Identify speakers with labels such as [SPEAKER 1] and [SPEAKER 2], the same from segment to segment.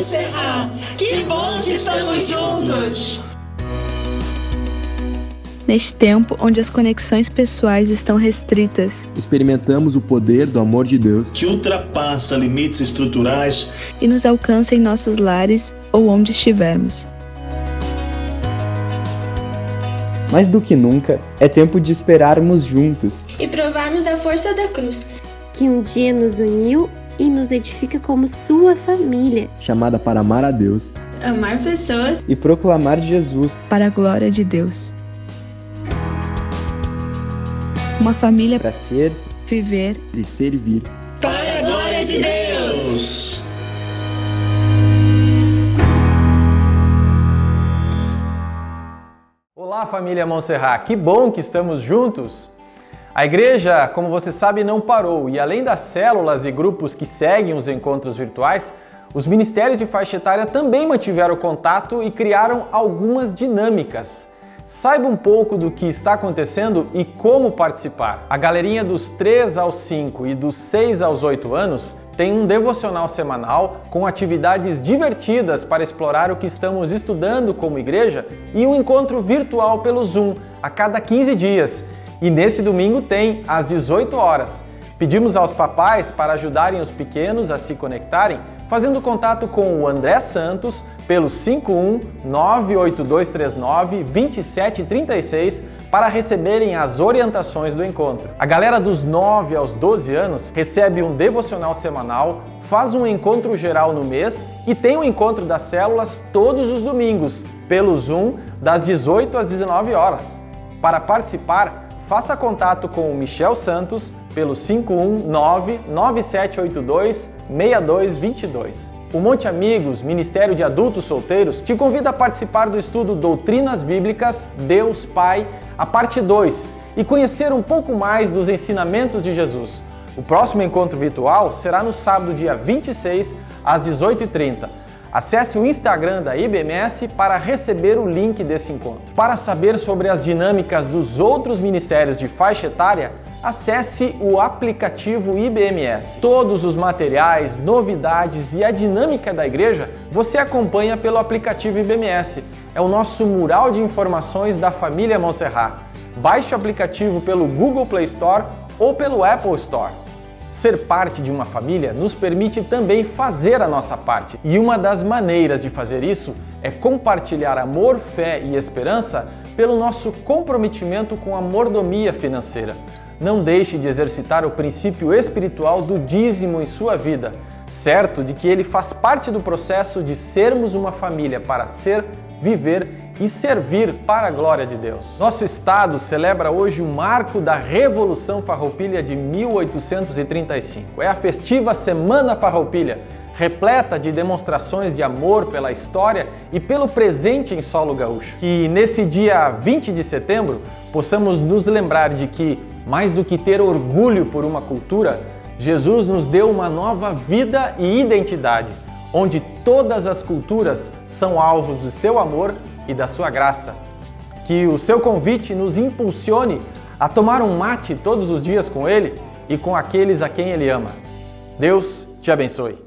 [SPEAKER 1] Montserrat, que bom que estamos juntos!
[SPEAKER 2] Neste tempo onde as conexões pessoais estão restritas,
[SPEAKER 3] experimentamos o poder do amor de Deus
[SPEAKER 4] que ultrapassa limites estruturais
[SPEAKER 2] e nos alcança em nossos lares ou onde estivermos.
[SPEAKER 5] Mais do que nunca, é tempo de esperarmos juntos
[SPEAKER 6] e provarmos da força da cruz,
[SPEAKER 7] que um dia nos uniu e nos edifica como sua família,
[SPEAKER 3] chamada para amar a Deus,
[SPEAKER 6] amar pessoas
[SPEAKER 5] e proclamar Jesus
[SPEAKER 2] para a glória de Deus. Uma família
[SPEAKER 5] para ser,
[SPEAKER 2] viver
[SPEAKER 3] e servir
[SPEAKER 1] para a glória de Deus.
[SPEAKER 8] Olá, família Montserrat, que bom que estamos juntos! A igreja, como você sabe, não parou e além das células e grupos que seguem os encontros virtuais, os ministérios de faixa etária também mantiveram contato e criaram algumas dinâmicas. Saiba um pouco do que está acontecendo e como participar. A galerinha dos 3 aos 5 e dos 6 aos 8 anos tem um devocional semanal com atividades divertidas para explorar o que estamos estudando como igreja e um encontro virtual pelo Zoom a cada 15 dias. E nesse domingo tem às 18 horas. Pedimos aos papais para ajudarem os pequenos a se conectarem, fazendo contato com o André Santos pelo 51-98239-2736 para receberem as orientações do encontro. A galera dos 9 aos 12 anos recebe um devocional semanal, faz um encontro geral no mês e tem um encontro das células todos os domingos, pelo Zoom, das 18 às 19 horas. Para participar, faça contato com o Michel Santos pelo 519-9782-6222. O Monte Amigos, Ministério de Adultos Solteiros, te convida a participar do estudo Doutrinas Bíblicas, Deus Pai, a parte 2, e conhecer um pouco mais dos ensinamentos de Jesus. O próximo encontro virtual será no sábado, dia 26, às 18h30. Acesse o Instagram da IBMS para receber o link desse encontro. Para saber sobre as dinâmicas dos outros ministérios de faixa etária, acesse o aplicativo IBMS. Todos os materiais, novidades e a dinâmica da igreja você acompanha pelo aplicativo IBMS. É o nosso mural de informações da família Montserrat. Baixe o aplicativo pelo Google Play Store ou pelo Apple Store. Ser parte de uma família nos permite também fazer a nossa parte. E uma das maneiras de fazer isso é compartilhar amor, fé e esperança pelo nosso comprometimento com a mordomia financeira. Não deixe de exercitar o princípio espiritual do dízimo em sua vida, certo de que ele faz parte do processo de sermos uma família para ser, viver e servir para a glória de Deus. Nosso estado celebra hoje o marco da Revolução Farroupilha de 1835. É a festiva Semana Farroupilha, repleta de demonstrações de amor pela história e pelo presente em solo gaúcho. E nesse dia 20 de setembro, possamos nos lembrar de que, mais do que ter orgulho por uma cultura, Jesus nos deu uma nova vida e identidade, onde todas as culturas são alvos do seu amor e da sua graça. Que o seu convite nos impulsione a tomar um mate todos os dias com Ele e com aqueles a quem Ele ama. Deus te abençoe.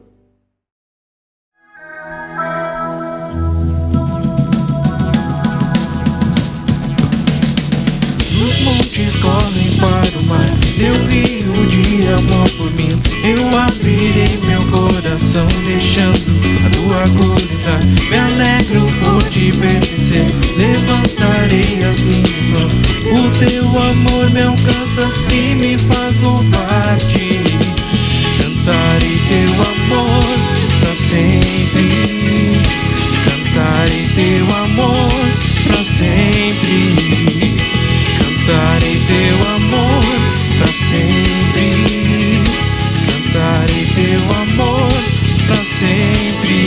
[SPEAKER 9] Os montes correm para o mar, teu rio de amor por mim. Eu abrirei meu coração, deixando a tua cor entrar. Me alegro por te pertencer, levantarei as minhas mãos. O teu amor me alcança e me faz louvar-te. Cantarei teu amor pra sempre. Cantarei teu amor pra sempre. Cantarei teu amor pra sempre. Cantarei teu amor pra sempre.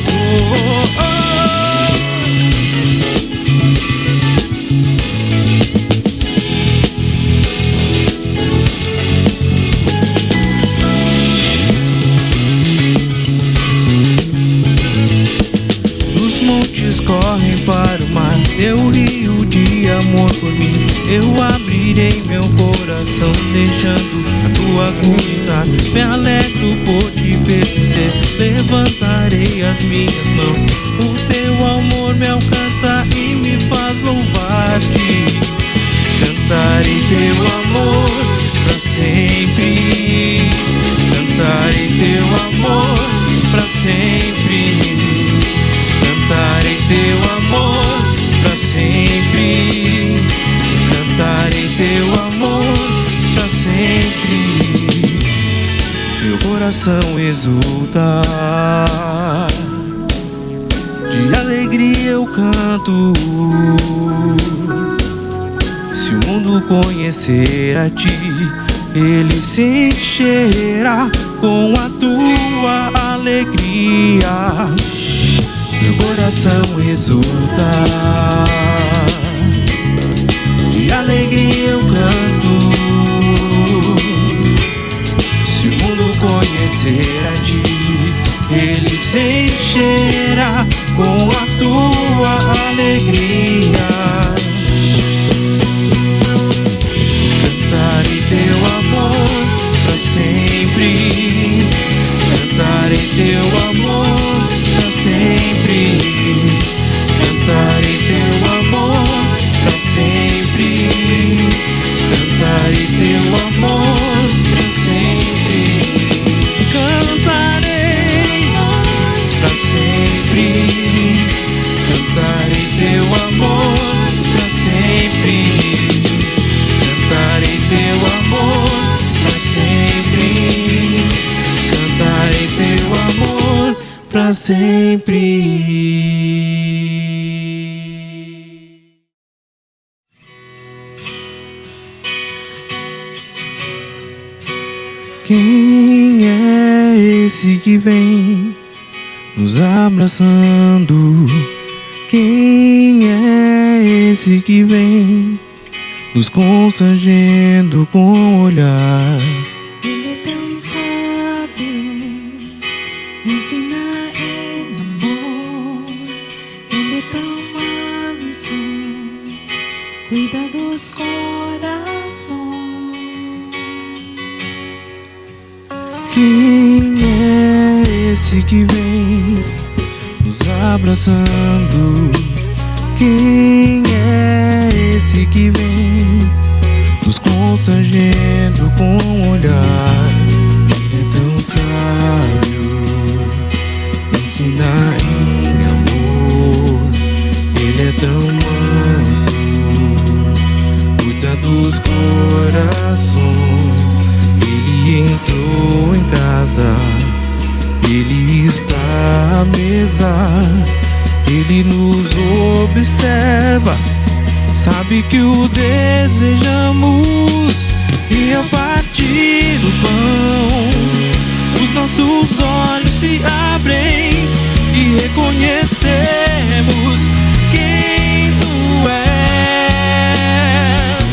[SPEAKER 9] Oh, oh, oh. Os montes correm para o mar, teu rio de amor por mim. Eu abrirei meu coração, coração deixando a tua cor entrar. Me alegro por te pertencer, levantarei as minhas mãos. O teu amor me alcança e me faz louvar-te. Cantarei teu amor pra sempre. Cantarei teu amor pra sempre. Cantarei teu amor pra sempre. Cantarei teu amor pra sempre. Meu coração exulta, de alegria eu canto. Se o mundo conhecer a ti, ele se encherá com a tua alegria. Meu coração exulta, de alegria eu canto. Se o mundo conhecer a ti, ele se encherá com a tua alegria. Cantarei teu amor pra sempre. Cantarei teu amor pra sempre. Cantarei teu amor pra sempre. Cantarei teu amor pra sempre. Cantarei pra sempre. Cantarei teu amor pra sempre. Cantarei teu amor pra sempre. Cantarei teu amor pra sempre. Quem é esse que vem nos abraçando? Quem é esse que vem nos constrangendo com o olhar?
[SPEAKER 1] Ele é tão sábio, ensina em amor. Ele é tão manso, cuida dos corações.
[SPEAKER 9] Quem é esse que vem nos abraçando? Quem é esse que vem nos constrangendo com o olhar? Ele é tão sábio, ensina em amor. Ele é tão manso, cuida dos corações. Ele entrou em casa, ele está à mesa. Ele nos observa, sabe que o desejamos. E ao partir do pão, os nossos olhos se abrem e reconhecemos quem tu és.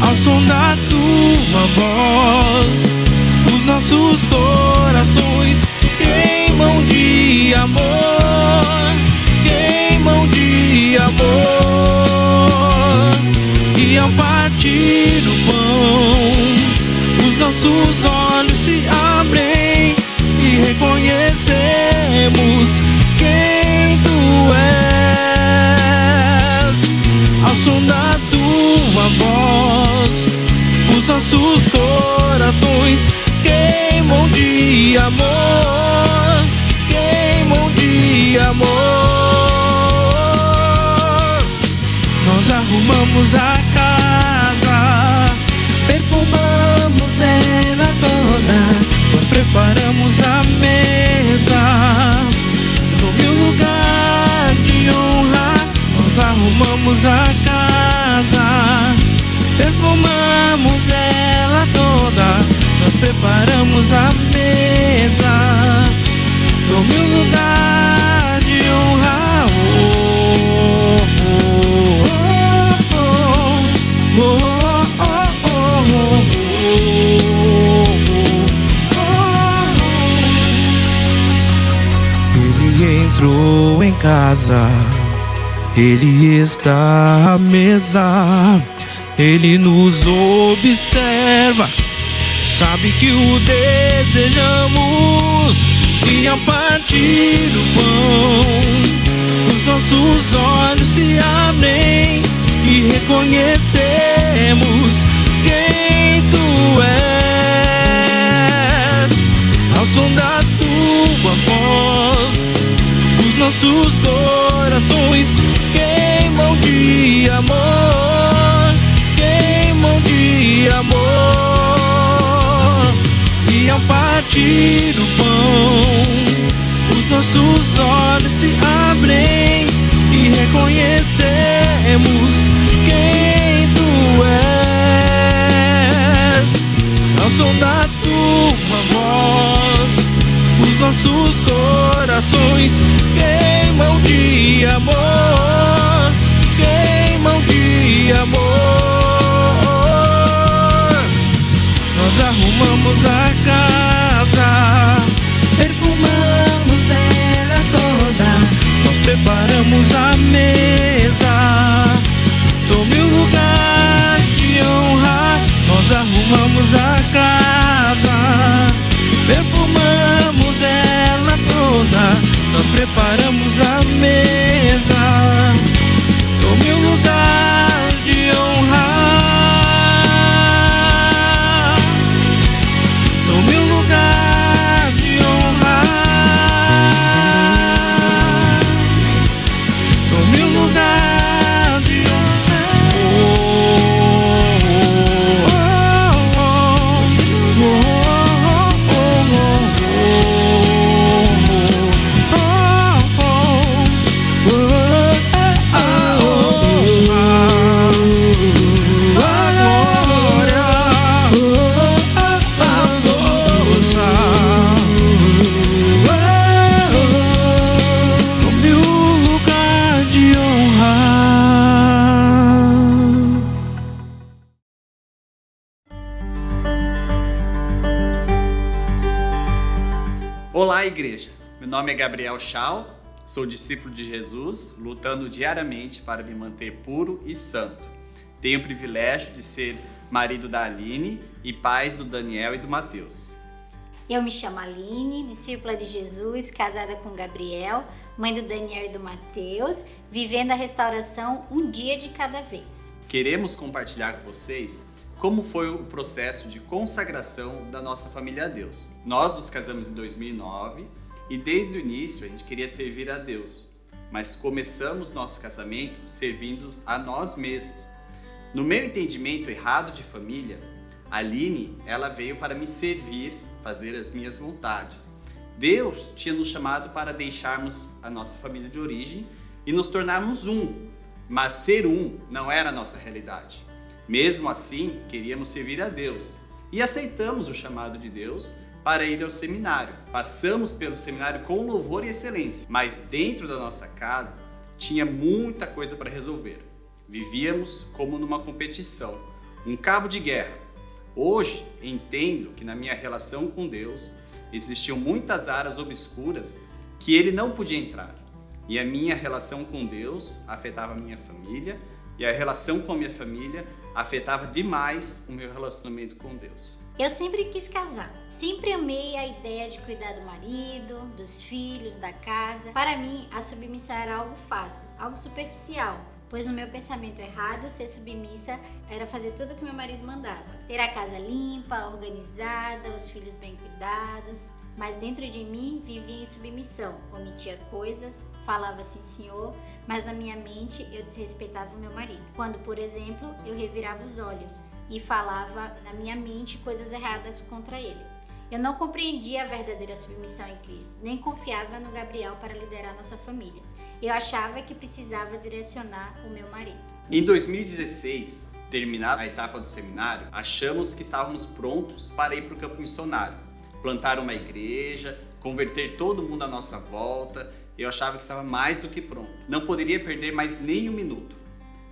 [SPEAKER 9] Ao som da tua voz, os nossos corações queimam de amor. Queimam de amor. E ao partir do pão, os nossos olhos se abrem e reconhecemos quem tu és. Ao som da tua voz, os nossos corações queimam de amor. Queimam de amor. Nós arrumamos a casa,
[SPEAKER 1] Perfumamos ela toda,
[SPEAKER 9] nós preparamos a mesa, no meu lugar de honra. Nós arrumamos a casa, perfumamos ela toda, nós preparamos a mesa, no meu lugar de honra. Ele entrou em casa, ele está à mesa. Ele nos observa, sabe que o desejamos, e a partir do pão os nossos olhos se abrem e reconhecemos quem tu és. Ao som da tua voz, os nossos corações queimam de amor, queimam de amor. E ao partir do pão, os nossos olhos se abrem e reconhecemos quem tu és. Ao som da tua voz, os nossos corações queimam de amor, queimam de amor. Nós arrumamos a casa, perfumamos ela toda, nós preparamos a mesa, tome o lugar de honra. Nós arrumamos a casa, perfumamos ela toda, nós preparamos a mesa, tome o lugar de honrar, tome o lugar de honrar, tome o lugar de
[SPEAKER 10] Olá, igreja! Meu nome é Gabriel Schau, sou discípulo de Jesus, lutando diariamente para me manter puro e santo. Tenho o privilégio de ser marido da Aline e pais do Daniel e do Mateus.
[SPEAKER 11] Eu me chamo Aline, discípula de Jesus, casada com Gabriel, mãe do Daniel e do Mateus, vivendo a restauração um dia de cada vez.
[SPEAKER 10] Queremos compartilhar com vocês como foi o processo de consagração da nossa família a Deus. Nós nos casamos em 2009 e desde o início a gente queria servir a Deus, mas começamos nosso casamento servindo a nós mesmos. No meu entendimento errado de família, a Aline, ela veio para me servir, fazer as minhas vontades. Deus tinha nos chamado para deixarmos a nossa família de origem e nos tornarmos um, mas ser um não era a nossa realidade. Mesmo assim, queríamos servir a Deus e aceitamos o chamado de Deus para ir ao seminário. Passamos pelo seminário com louvor e excelência, mas dentro da nossa casa tinha muita coisa para resolver. Vivíamos como numa competição, um cabo de guerra. Hoje entendo que na minha relação com Deus existiam muitas áreas obscuras que Ele não podia entrar. E a minha relação com Deus afetava a minha família, e a relação com a minha família afetava demais o meu relacionamento com Deus.
[SPEAKER 11] Eu sempre quis casar, sempre amei a ideia de cuidar do marido, dos filhos, da casa. Para mim, a submissão era algo fácil, algo superficial, pois no meu pensamento errado, ser submissa era fazer tudo o que meu marido mandava. Ter a casa limpa, organizada, os filhos bem cuidados. Mas dentro de mim vivia em submissão, omitia coisas, falava sim senhor, mas na minha mente eu desrespeitava o meu marido. Quando, por exemplo, eu revirava os olhos e falava na minha mente coisas erradas contra ele. Eu não compreendia a verdadeira submissão em Cristo, nem confiava no Gabriel para liderar nossa família. Eu achava que precisava direcionar o meu marido.
[SPEAKER 10] Em 2016, terminada a etapa do seminário, achamos que estávamos prontos para ir para o campo missionário. Plantar uma igreja, converter todo mundo à nossa volta. Eu achava que estava mais do que pronto. Não poderia perder mais nem um minuto.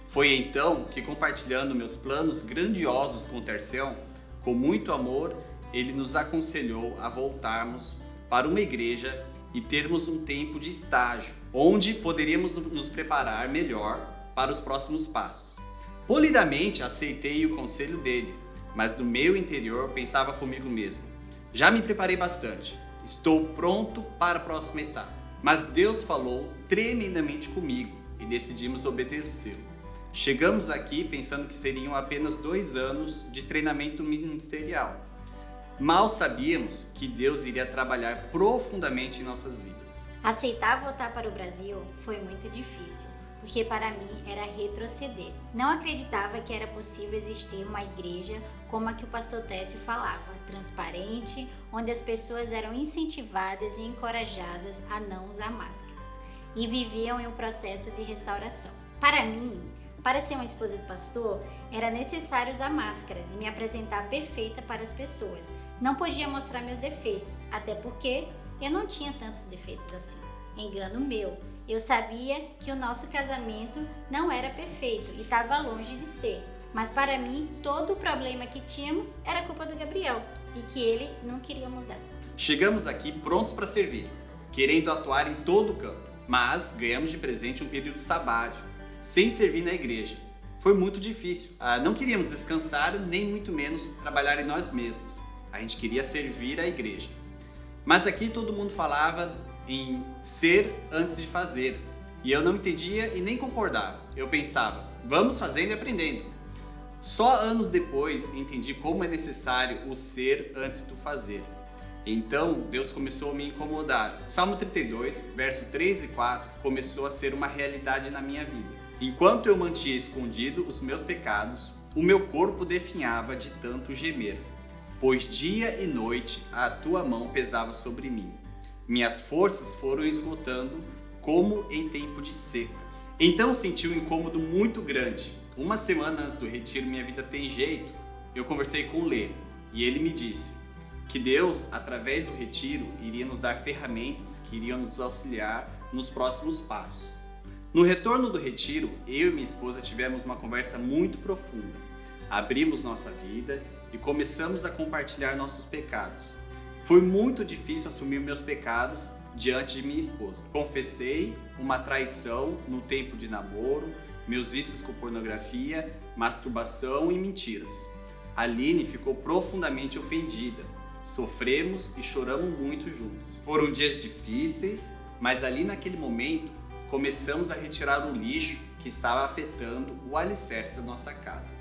[SPEAKER 10] Foi então que, compartilhando meus planos grandiosos com o Tercião, com muito amor, ele nos aconselhou a voltarmos para uma igreja e termos um tempo de estágio, onde poderíamos nos preparar melhor para os próximos passos. Polidamente aceitei o conselho dele, mas no meu interior pensava comigo mesmo: já me preparei bastante, estou pronto para a próxima etapa. Mas Deus falou tremendamente comigo e decidimos obedecê-lo. Chegamos aqui pensando que seriam apenas 2 anos de treinamento ministerial. Mal sabíamos que Deus iria trabalhar profundamente em nossas vidas.
[SPEAKER 11] Aceitar voltar para o Brasil foi muito difícil, porque para mim era retroceder. Não acreditava que era possível existir uma igreja como a que o pastor Técio falava, transparente, onde as pessoas eram incentivadas e encorajadas a não usar máscaras e viviam em um processo de restauração. Para mim, para ser uma esposa do pastor, era necessário usar máscaras e me apresentar perfeita para as pessoas. Não podia mostrar meus defeitos, até porque eu não tinha tantos defeitos assim. Engano meu. Eu sabia que o nosso casamento não era perfeito e estava longe de ser. Mas para mim, todo o problema que tínhamos era culpa do Gabriel e que ele não queria mudar.
[SPEAKER 10] Chegamos aqui prontos para servir, querendo atuar em todo o campo, mas ganhamos de presente um período sabático, sem servir na igreja. Foi muito difícil. Não queríamos descansar, nem muito menos trabalhar em nós mesmos. A gente queria servir a igreja. Mas aqui todo mundo falava em ser antes de fazer. E eu não entendia e nem concordava. Eu pensava, vamos fazendo e aprendendo. Só anos depois entendi como é necessário o ser antes do fazer. Então Deus começou a me incomodar. O Salmo 32, verso 3 e 4 começou a ser uma realidade na minha vida. Enquanto eu mantinha escondido os meus pecados, o meu corpo definhava de tanto gemer. Pois dia e noite a tua mão pesava sobre mim. Minhas forças foram esgotando como em tempo de seca. Então senti um incômodo muito grande. Uma semana antes do retiro Minha Vida Tem Jeito, eu conversei com o Lê e ele me disse que Deus, através do retiro, iria nos dar ferramentas que iriam nos auxiliar nos próximos passos. No retorno do retiro, eu e minha esposa tivemos uma conversa muito profunda. Abrimos nossa vida e começamos a compartilhar nossos pecados. Foi muito difícil assumir meus pecados diante de minha esposa. Confessei uma traição no tempo de namoro, meus vícios com pornografia, masturbação e mentiras. Aline ficou profundamente ofendida. Sofremos e choramos muito juntos. Foram dias difíceis, mas ali naquele momento começamos a retirar o lixo que estava afetando o alicerce da nossa casa.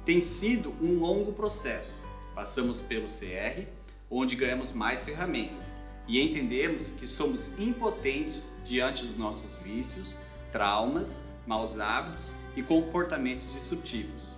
[SPEAKER 10] Tem sido um longo processo. Passamos pelo CR, onde ganhamos mais ferramentas e entendemos que somos impotentes diante dos nossos vícios, traumas, maus hábitos e comportamentos destrutivos,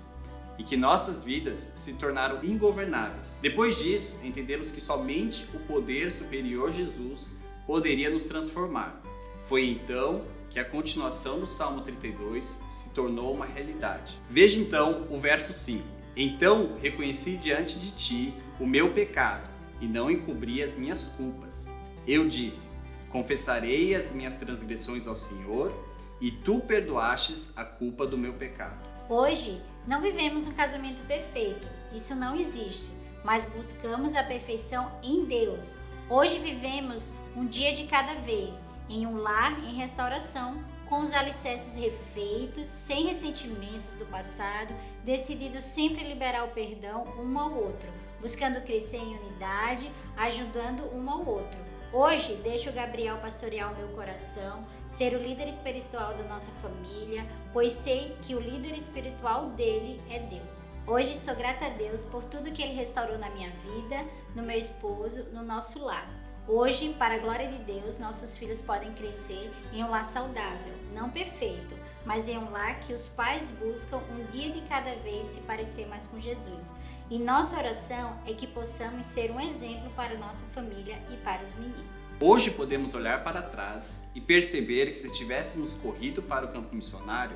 [SPEAKER 10] e que nossas vidas se tornaram ingovernáveis. Depois disso, entendemos que somente o poder superior Jesus poderia nos transformar. Foi então que a continuação do Salmo 32 se tornou uma realidade. Veja então o verso 5. Então reconheci diante de ti o meu pecado e não encobri as minhas culpas. Eu disse, confessarei as minhas transgressões ao Senhor e tu perdoastes a culpa do meu pecado.
[SPEAKER 11] Hoje, não vivemos um casamento perfeito, isso não existe, mas buscamos a perfeição em Deus. Hoje vivemos um dia de cada vez, em um lar em restauração, com os alicerces refeitos, sem ressentimentos do passado, decididos sempre liberar o perdão um ao outro, buscando crescer em unidade, ajudando um ao outro. Hoje, deixo o Gabriel pastorear o meu coração, ser o líder espiritual da nossa família, pois sei que o líder espiritual dele é Deus. Hoje sou grata a Deus por tudo que Ele restaurou na minha vida, no meu esposo, no nosso lar. Hoje, para a glória de Deus, nossos filhos podem crescer em um lar saudável, não perfeito, mas em um lar que os pais buscam um dia de cada vez se parecer mais com Jesus. E nossa oração é que possamos ser um exemplo para a nossa família e para os meninos.
[SPEAKER 10] Hoje podemos olhar para trás e perceber que se tivéssemos corrido para o campo missionário,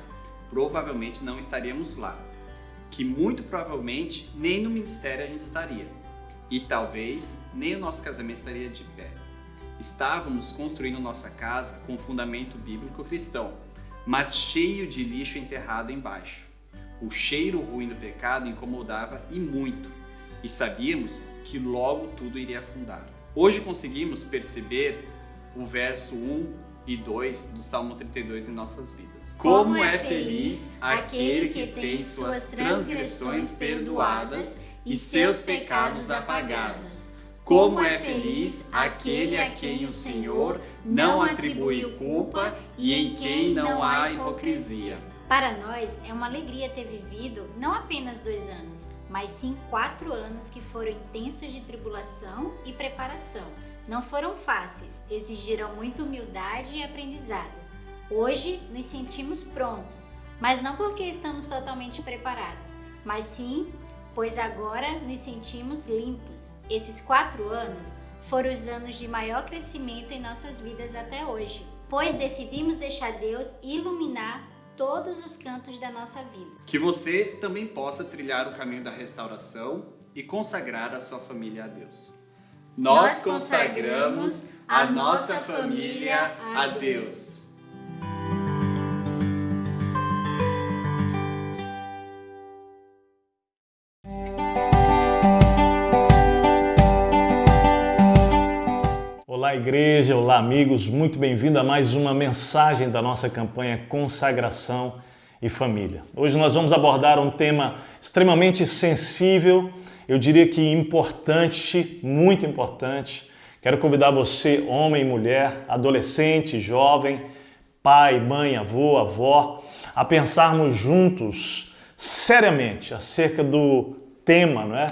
[SPEAKER 10] provavelmente não estaríamos lá. Que muito provavelmente nem no ministério a gente estaria. E talvez nem o nosso casamento estaria de pé. Estávamos construindo nossa casa com fundamento bíblico cristão, mas cheio de lixo enterrado embaixo. O cheiro ruim do pecado incomodava e muito, e sabíamos que logo tudo iria afundar. Hoje conseguimos perceber o verso 1 e 2 do Salmo 32 em nossas vidas.
[SPEAKER 11] Como é feliz aquele que tem suas transgressões perdoadas e seus pecados apagados. Como é feliz aquele a quem o Senhor não atribuiu culpa e em quem não há hipocrisia. Para nós é uma alegria ter vivido não apenas 2 anos, mas sim 4 anos que foram intensos de tribulação e preparação. Não foram fáceis, exigiram muita humildade e aprendizado. Hoje nos sentimos prontos, mas não porque estamos totalmente preparados, mas sim pois agora nos sentimos limpos. Esses 4 anos foram os anos de maior crescimento em nossas vidas até hoje, pois decidimos deixar Deus iluminar todos os cantos da nossa vida.
[SPEAKER 10] Que você também possa trilhar o caminho da restauração e consagrar a sua família a Deus. Nós consagramos a nossa família a Deus.
[SPEAKER 8] Olá, igreja, olá, amigos, muito bem-vindo a mais uma mensagem da nossa campanha Consagração e Família. Hoje nós vamos abordar um tema extremamente sensível, eu diria que importante, muito importante. Quero convidar você, homem e mulher, adolescente, jovem, pai, mãe, avô, avó, a pensarmos juntos, seriamente, acerca do tema, não é?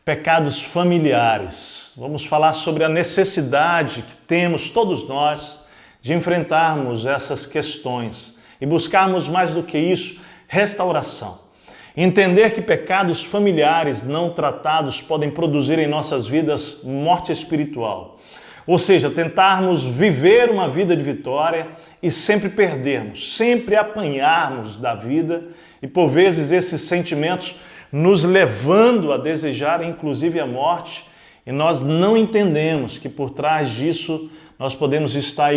[SPEAKER 8] Pecados familiares. Vamos falar sobre a necessidade que temos todos nós de enfrentarmos essas questões e buscarmos mais do que isso, restauração. Entender que pecados familiares não tratados podem produzir em nossas vidas morte espiritual. Ou seja, tentarmos viver uma vida de vitória e sempre perdermos, sempre apanharmos da vida e por vezes esses sentimentos nos levando a desejar inclusive a morte, e nós não entendemos que por trás disso nós podemos estar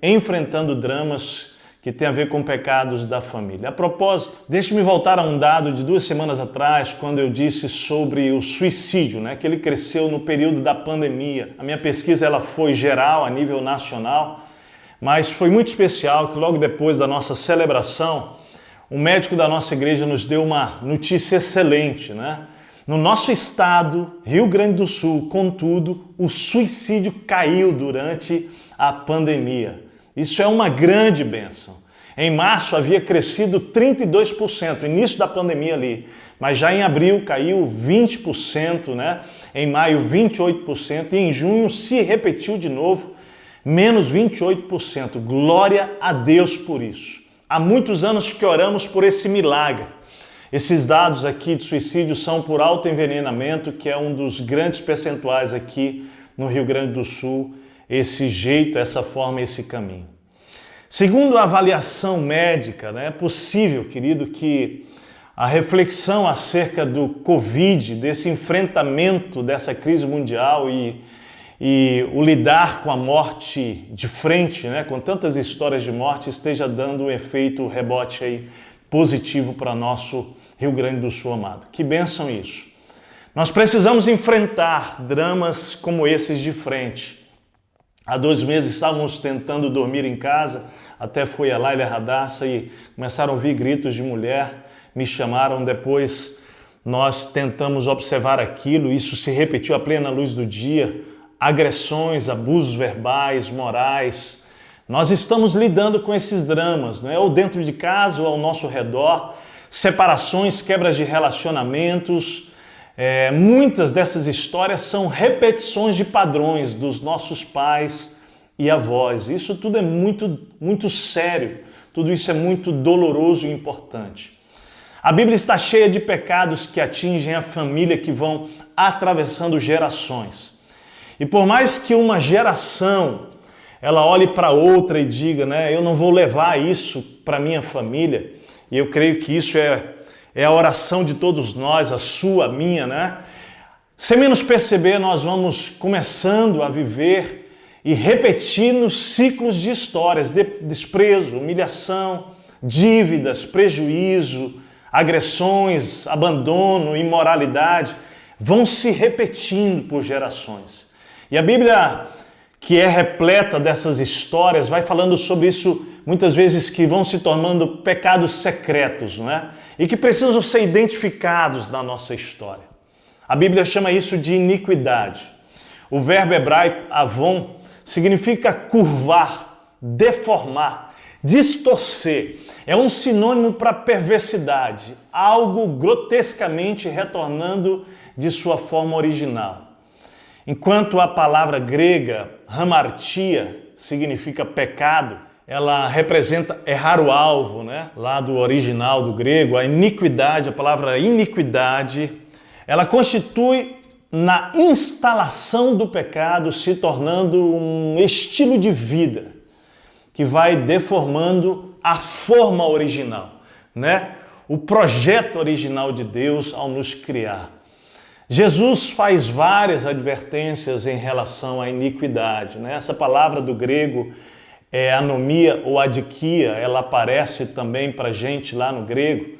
[SPEAKER 8] enfrentando dramas que têm a ver com pecados da família. A propósito, deixe-me voltar a um dado de 2 semanas atrás, quando eu disse sobre o suicídio, que ele cresceu no período da pandemia. A minha pesquisa ela foi geral, a nível nacional, mas foi muito especial que logo depois da nossa celebração, um médico da nossa igreja nos deu uma notícia excelente, No nosso estado, Rio Grande do Sul, contudo, o suicídio caiu durante a pandemia. Isso é uma grande bênção. Em março havia crescido 32%, início da pandemia ali, mas já em abril caiu 20%, Em maio 28% e em junho se repetiu de novo, menos 28%. Glória a Deus por isso. Há muitos anos que oramos por esse milagre. Esses dados aqui de suicídio são por autoenvenenamento, que é um dos grandes percentuais aqui no Rio Grande do Sul, esse jeito, essa forma, esse caminho. Segundo a avaliação médica, é possível, querido, que a reflexão acerca do Covid, desse enfrentamento dessa crise mundial e o lidar com a morte de frente, com tantas histórias de morte, esteja dando um efeito rebote aí positivo para nosso Rio Grande do Sul amado. Que bênção isso! Nós precisamos enfrentar dramas como esses de frente. Há 2 meses estávamos tentando dormir em casa, até foi a Laila Radassa e começaram a ouvir gritos de mulher, me chamaram, depois nós tentamos observar aquilo, isso se repetiu à plena luz do dia, agressões, abusos verbais, morais. Nós estamos lidando com esses dramas, ou dentro de casa ou ao nosso redor, separações, quebras de relacionamentos. Muitas dessas histórias são repetições de padrões dos nossos pais e avós. Isso tudo é muito, muito sério, tudo isso é muito doloroso e importante. A Bíblia está cheia de pecados que atingem a família, que vão atravessando gerações. E por mais que uma geração ela olhe para outra e diga, eu não vou levar isso para minha família, e eu creio que isso é a oração de todos nós, a sua, a minha, Sem menos perceber, nós vamos começando a viver e repetir nos ciclos de histórias, de desprezo, humilhação, dívidas, prejuízo, agressões, abandono, imoralidade, vão se repetindo por gerações. E a Bíblia
[SPEAKER 4] que é repleta dessas histórias, vai falando sobre isso muitas vezes que vão se tornando pecados secretos, né? E que precisam ser identificados na nossa história. A Bíblia chama isso de iniquidade. O verbo hebraico avon significa curvar, deformar, distorcer. É um sinônimo para perversidade, algo grotescamente retornando de sua forma original. Enquanto a palavra grega hamartia significa pecado, ela representa errar o alvo, né? Lá do original do grego, a iniquidade, a palavra iniquidade, ela constitui na instalação do pecado, se tornando um estilo de vida que vai deformando a forma original, né? O projeto original de Deus ao nos criar. Jesus faz várias advertências em relação à iniquidade, né? Essa palavra do grego é anomia ou adikia, ela aparece também para a gente lá no grego.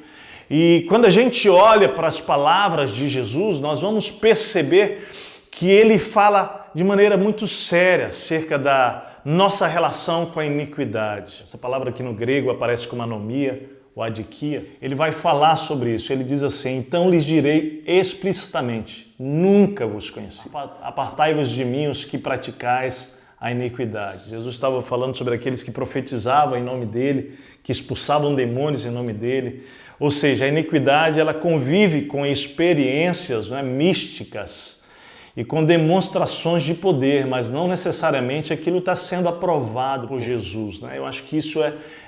[SPEAKER 4] E quando a gente olha para as palavras de Jesus, nós vamos perceber que ele fala de maneira muito séria acerca da nossa relação com a iniquidade. Essa palavra aqui no grego aparece como anomia ou adikia. Ele vai falar sobre isso. Ele diz assim: então lhes direi explicitamente, nunca vos conheci. Apartai-vos de mim os que praticais a iniquidade. Jesus estava falando sobre aqueles que profetizavam em nome dele, que expulsavam demônios em nome dele. Ou seja, a iniquidade ela convive com experiências, né, místicas e com demonstrações de poder, mas não necessariamente aquilo está sendo aprovado por Jesus, né? Eu acho que isso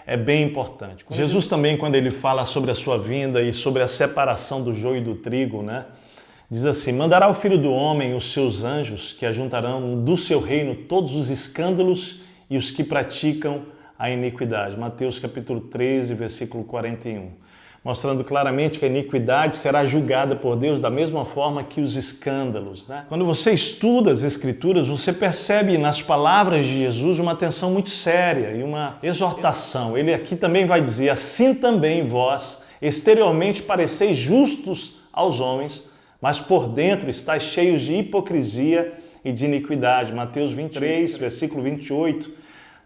[SPEAKER 4] é bem importante. Jesus também, quando ele fala sobre a sua vinda e sobre a separação do joio e do trigo, né, diz assim: mandará o Filho do Homem os seus anjos, que ajuntarão do seu reino todos os escândalos e os que praticam a iniquidade. Mateus capítulo 13, versículo 41. Mostrando claramente que a iniquidade será julgada por Deus da mesma forma que os escândalos, né? Quando você estuda as Escrituras, você percebe nas palavras de Jesus uma atenção muito séria e uma exortação. Ele aqui também vai dizer: assim também vós, exteriormente pareceis justos aos homens, mas por dentro estáis cheios de hipocrisia e de iniquidade. Mateus 23, versículo 28,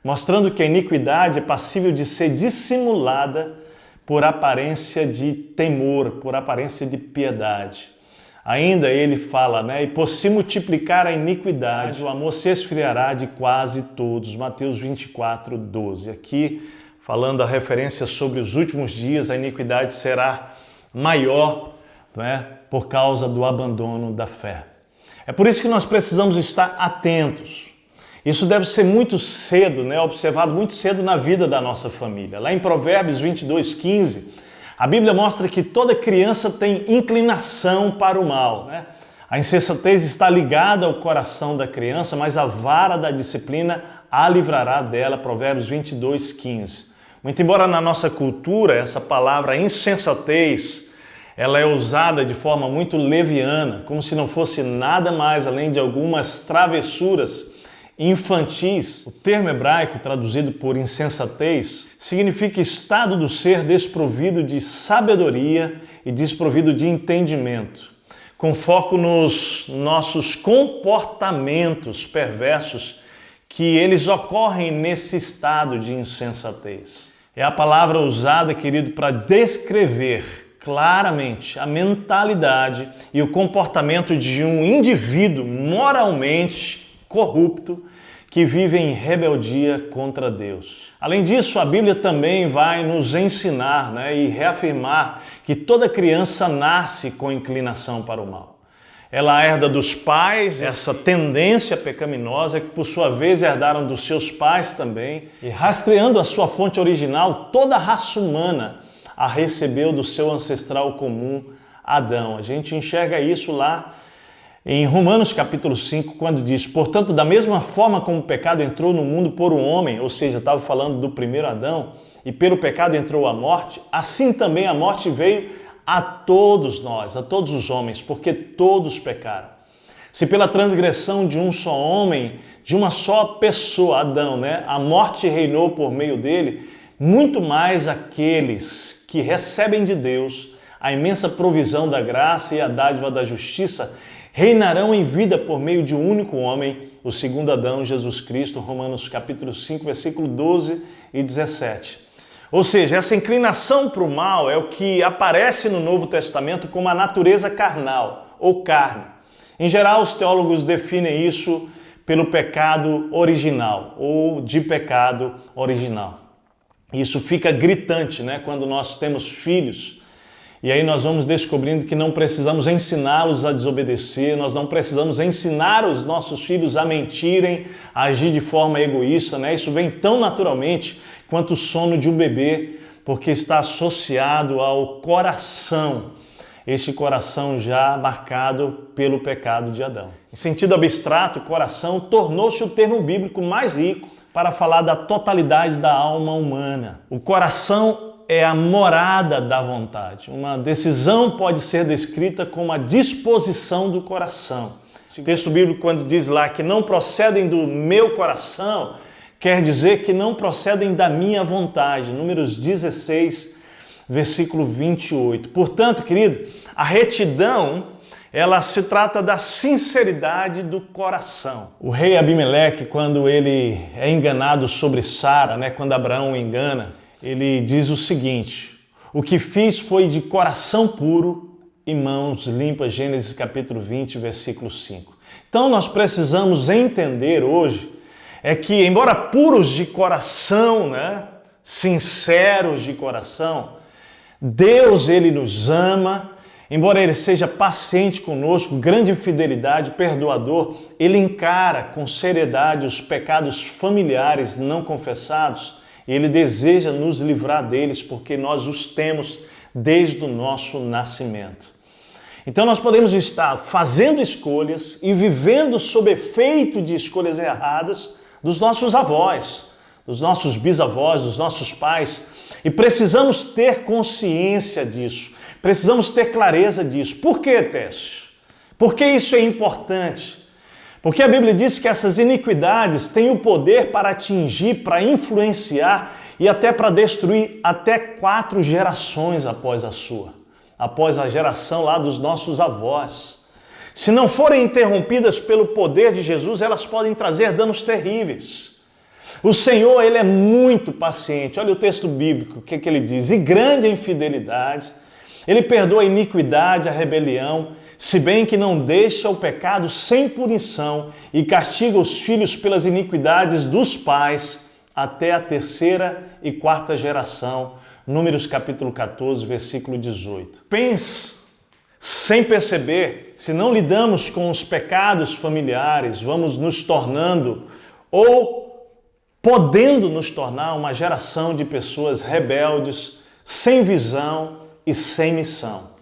[SPEAKER 4] mostrando que a iniquidade é passível de ser dissimulada por aparência de temor, por aparência de piedade. Ainda ele fala, né? E por se multiplicar a iniquidade, o amor se esfriará de quase todos. Mateus 24, 12. Aqui, falando a referência sobre os últimos dias, a iniquidade será maior, né? Por causa do abandono da fé. É por isso que nós precisamos estar atentos. Isso deve ser muito cedo, né? Observado muito cedo na vida da nossa família. Lá em Provérbios 22, 15, a Bíblia mostra que toda criança tem inclinação para o mal, né? A insensatez está ligada ao coração da criança, mas a vara da disciplina a livrará dela. Provérbios 22, 15. Muito embora na nossa cultura essa palavra insensatez, ela é usada de forma muito leviana, como se não fosse nada mais além de algumas travessuras infantis. O termo hebraico traduzido por insensatez significa estado do ser desprovido de sabedoria e desprovido de entendimento, com foco nos nossos comportamentos perversos que eles ocorrem nesse estado de insensatez. É a palavra usada, querido, para descrever claramente a mentalidade e o comportamento de um indivíduo moralmente corrupto que vive em rebeldia contra Deus. Além disso, a Bíblia também vai nos ensinar, né, e reafirmar que toda criança nasce com inclinação para o mal. Ela herda dos pais essa tendência pecaminosa que, por sua vez, herdaram dos seus pais também, e rastreando a sua fonte original, toda a raça humana a recebeu do seu ancestral comum, Adão. A gente enxerga isso lá em Romanos capítulo 5, quando diz: portanto, da mesma forma como o pecado entrou no mundo por um homem, ou seja, estava falando do primeiro Adão, e pelo pecado entrou a morte, assim também a morte veio a todos nós, a todos os homens, porque todos pecaram. Se pela transgressão de um só homem, de uma só pessoa, Adão, né, a morte reinou por meio dele, muito mais aqueles que recebem de Deus a imensa provisão da graça e a dádiva da justiça reinarão em vida por meio de um único homem, o segundo Adão, Jesus Cristo, Romanos capítulo 5, versículo 12 e 17. Ou seja, essa inclinação para o mal é o que aparece no Novo Testamento como a natureza carnal, ou carne. Em geral, os teólogos definem isso pelo pecado original, ou de pecado original. Isso fica gritante, né, quando nós temos filhos. E aí nós vamos descobrindo que não precisamos ensiná-los a desobedecer, nós não precisamos ensinar os nossos filhos a mentirem, a agir de forma egoísta, né? Isso vem tão naturalmente quanto o sono de um bebê, porque está associado ao coração, este coração já marcado pelo pecado de Adão. Em sentido abstrato, coração tornou-se o termo bíblico mais rico para falar da totalidade da alma humana. O coração é a morada da vontade. Uma decisão pode ser descrita como a disposição do coração. O texto bíblico, quando diz lá que não procedem do meu coração, quer dizer que não procedem da minha vontade. Números 16, versículo 28. Portanto, querido, a retidão, ela se trata da sinceridade do coração. O rei Abimeleque, quando ele é enganado sobre Sara, né, quando Abraão o engana, ele diz o seguinte: o que fiz foi de coração puro e mãos limpas, Gênesis capítulo 20, versículo 5. Então nós precisamos entender hoje é que, embora puros de coração, né, sinceros de coração, Deus, Ele nos ama, embora Ele seja paciente conosco, grande fidelidade, perdoador, Ele encara com seriedade os pecados familiares não confessados. Ele deseja nos livrar deles porque nós os temos desde o nosso nascimento. Então nós podemos estar fazendo escolhas e vivendo sob efeito de escolhas erradas dos nossos avós, dos nossos bisavós, dos nossos pais, e precisamos ter consciência disso, precisamos ter clareza disso. Por que, Técio? Por que isso é importante? Porque a Bíblia diz que essas iniquidades têm o poder para atingir, para influenciar e até para destruir até 4 gerações após a geração lá dos nossos avós. Se não forem interrompidas pelo poder de Jesus, elas podem trazer danos terríveis. O Senhor, Ele é muito paciente. Olha o texto bíblico, o que ele diz? E grande a infidelidade, Ele perdoa a iniquidade, a rebelião, se bem que não deixa o pecado sem punição e castiga os filhos pelas iniquidades dos pais até a 3ª e 4ª geração. Números capítulo 14, versículo 18. Pense, sem perceber, se não lidamos com os pecados familiares, vamos nos tornando ou podendo nos tornar uma geração de pessoas rebeldes, sem visão e sem missão.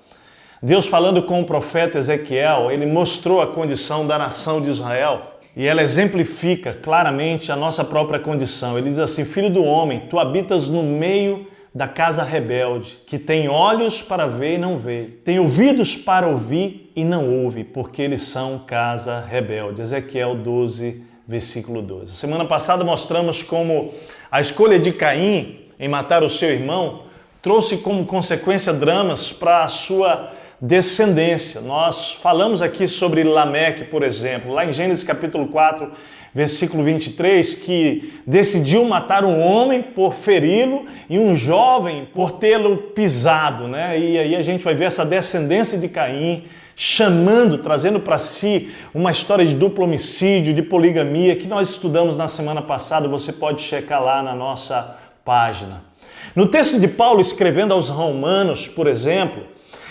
[SPEAKER 4] Deus, falando com o profeta Ezequiel, ele mostrou a condição da nação de Israel e ela exemplifica claramente a nossa própria condição. Ele diz assim: filho do homem, tu habitas no meio da casa rebelde, que tem olhos para ver e não vê, tem ouvidos para ouvir e não ouve, porque eles são casa rebelde. Ezequiel 12, versículo 12. Semana passada mostramos como a escolha de Caim em matar o seu irmão trouxe como consequência dramas para a sua descendência. Nós falamos aqui sobre Lameque, por exemplo, lá em Gênesis capítulo 4, versículo 23, que decidiu matar um homem por feri-lo e um jovem por tê-lo pisado, né? E aí a gente vai ver essa descendência de Caim trazendo para si uma história de duplo homicídio, de poligamia, que nós estudamos na semana passada, você pode checar lá na nossa página. No texto de Paulo, escrevendo aos Romanos, por exemplo,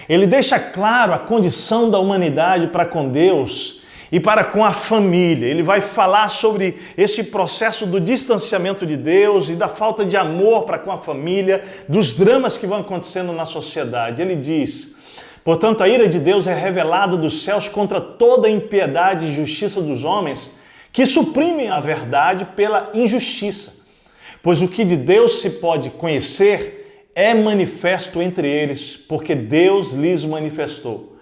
[SPEAKER 4] ele deixa claro a condição da humanidade para com Deus e para com a família. Ele vai falar sobre esse processo do distanciamento de Deus e da falta de amor para com a família, dos dramas que vão acontecendo na sociedade. Ele diz: portanto, a ira de Deus é revelada dos céus contra toda a impiedade e injustiça dos homens que suprimem a verdade pela injustiça. Pois o que de Deus se pode conhecer é manifesto entre eles, porque Deus lhes manifestou.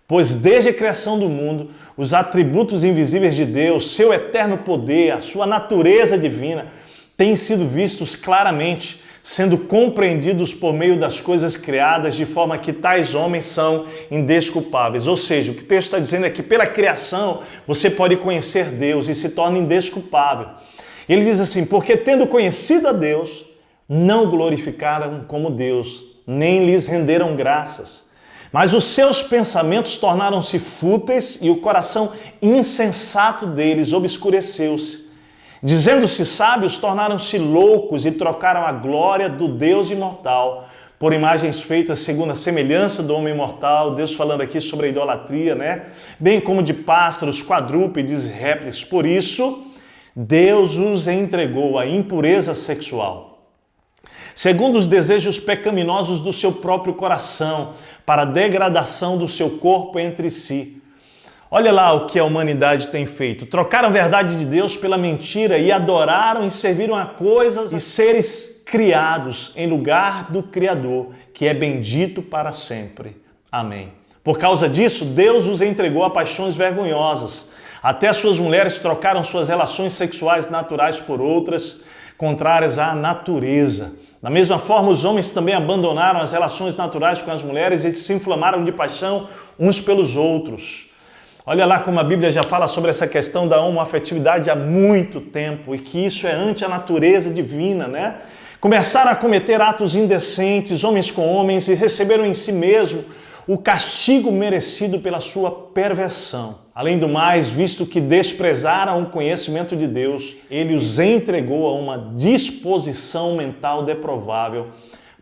[SPEAKER 4] Pois desde a criação do mundo, os atributos invisíveis de Deus, seu eterno poder, a sua natureza divina, têm sido vistos claramente, sendo compreendidos por meio das coisas criadas, de forma que tais homens são indesculpáveis. Ou seja, o que o texto está dizendo é que pela criação você pode conhecer Deus e se torna indesculpável. Ele diz assim, porque tendo conhecido a Deus, não glorificaram como Deus, nem lhes renderam graças. Mas os seus pensamentos tornaram-se fúteis e o coração insensato deles obscureceu-se. Dizendo-se sábios, tornaram-se loucos e trocaram a glória do Deus imortal por imagens feitas segundo a semelhança do homem mortal. Deus falando aqui sobre a idolatria, né? Bem como de pássaros, quadrúpedes e répteis. Por isso, Deus os entregou à impureza sexual, segundo os desejos pecaminosos do seu próprio coração, para a degradação do seu corpo entre si. Olha lá o que a humanidade tem feito. Trocaram a verdade de Deus pela mentira e adoraram e serviram a coisas e seres criados em lugar do Criador, que é bendito para sempre. Amém. Por causa disso, Deus os entregou a paixões vergonhosas. Até suas mulheres trocaram suas relações sexuais naturais por outras, contrárias à natureza. Da mesma forma, os homens também abandonaram as relações naturais com as mulheres e se inflamaram de paixão uns pelos outros. Olha lá como a Bíblia já fala sobre essa questão da homoafetividade há muito tempo e que isso é ante a natureza divina, né? Começaram a cometer atos indecentes, homens com homens, e receberam em si mesmo o castigo merecido pela sua perversão. Além do mais, visto que desprezaram o conhecimento de Deus, ele os entregou a uma disposição mental deprovável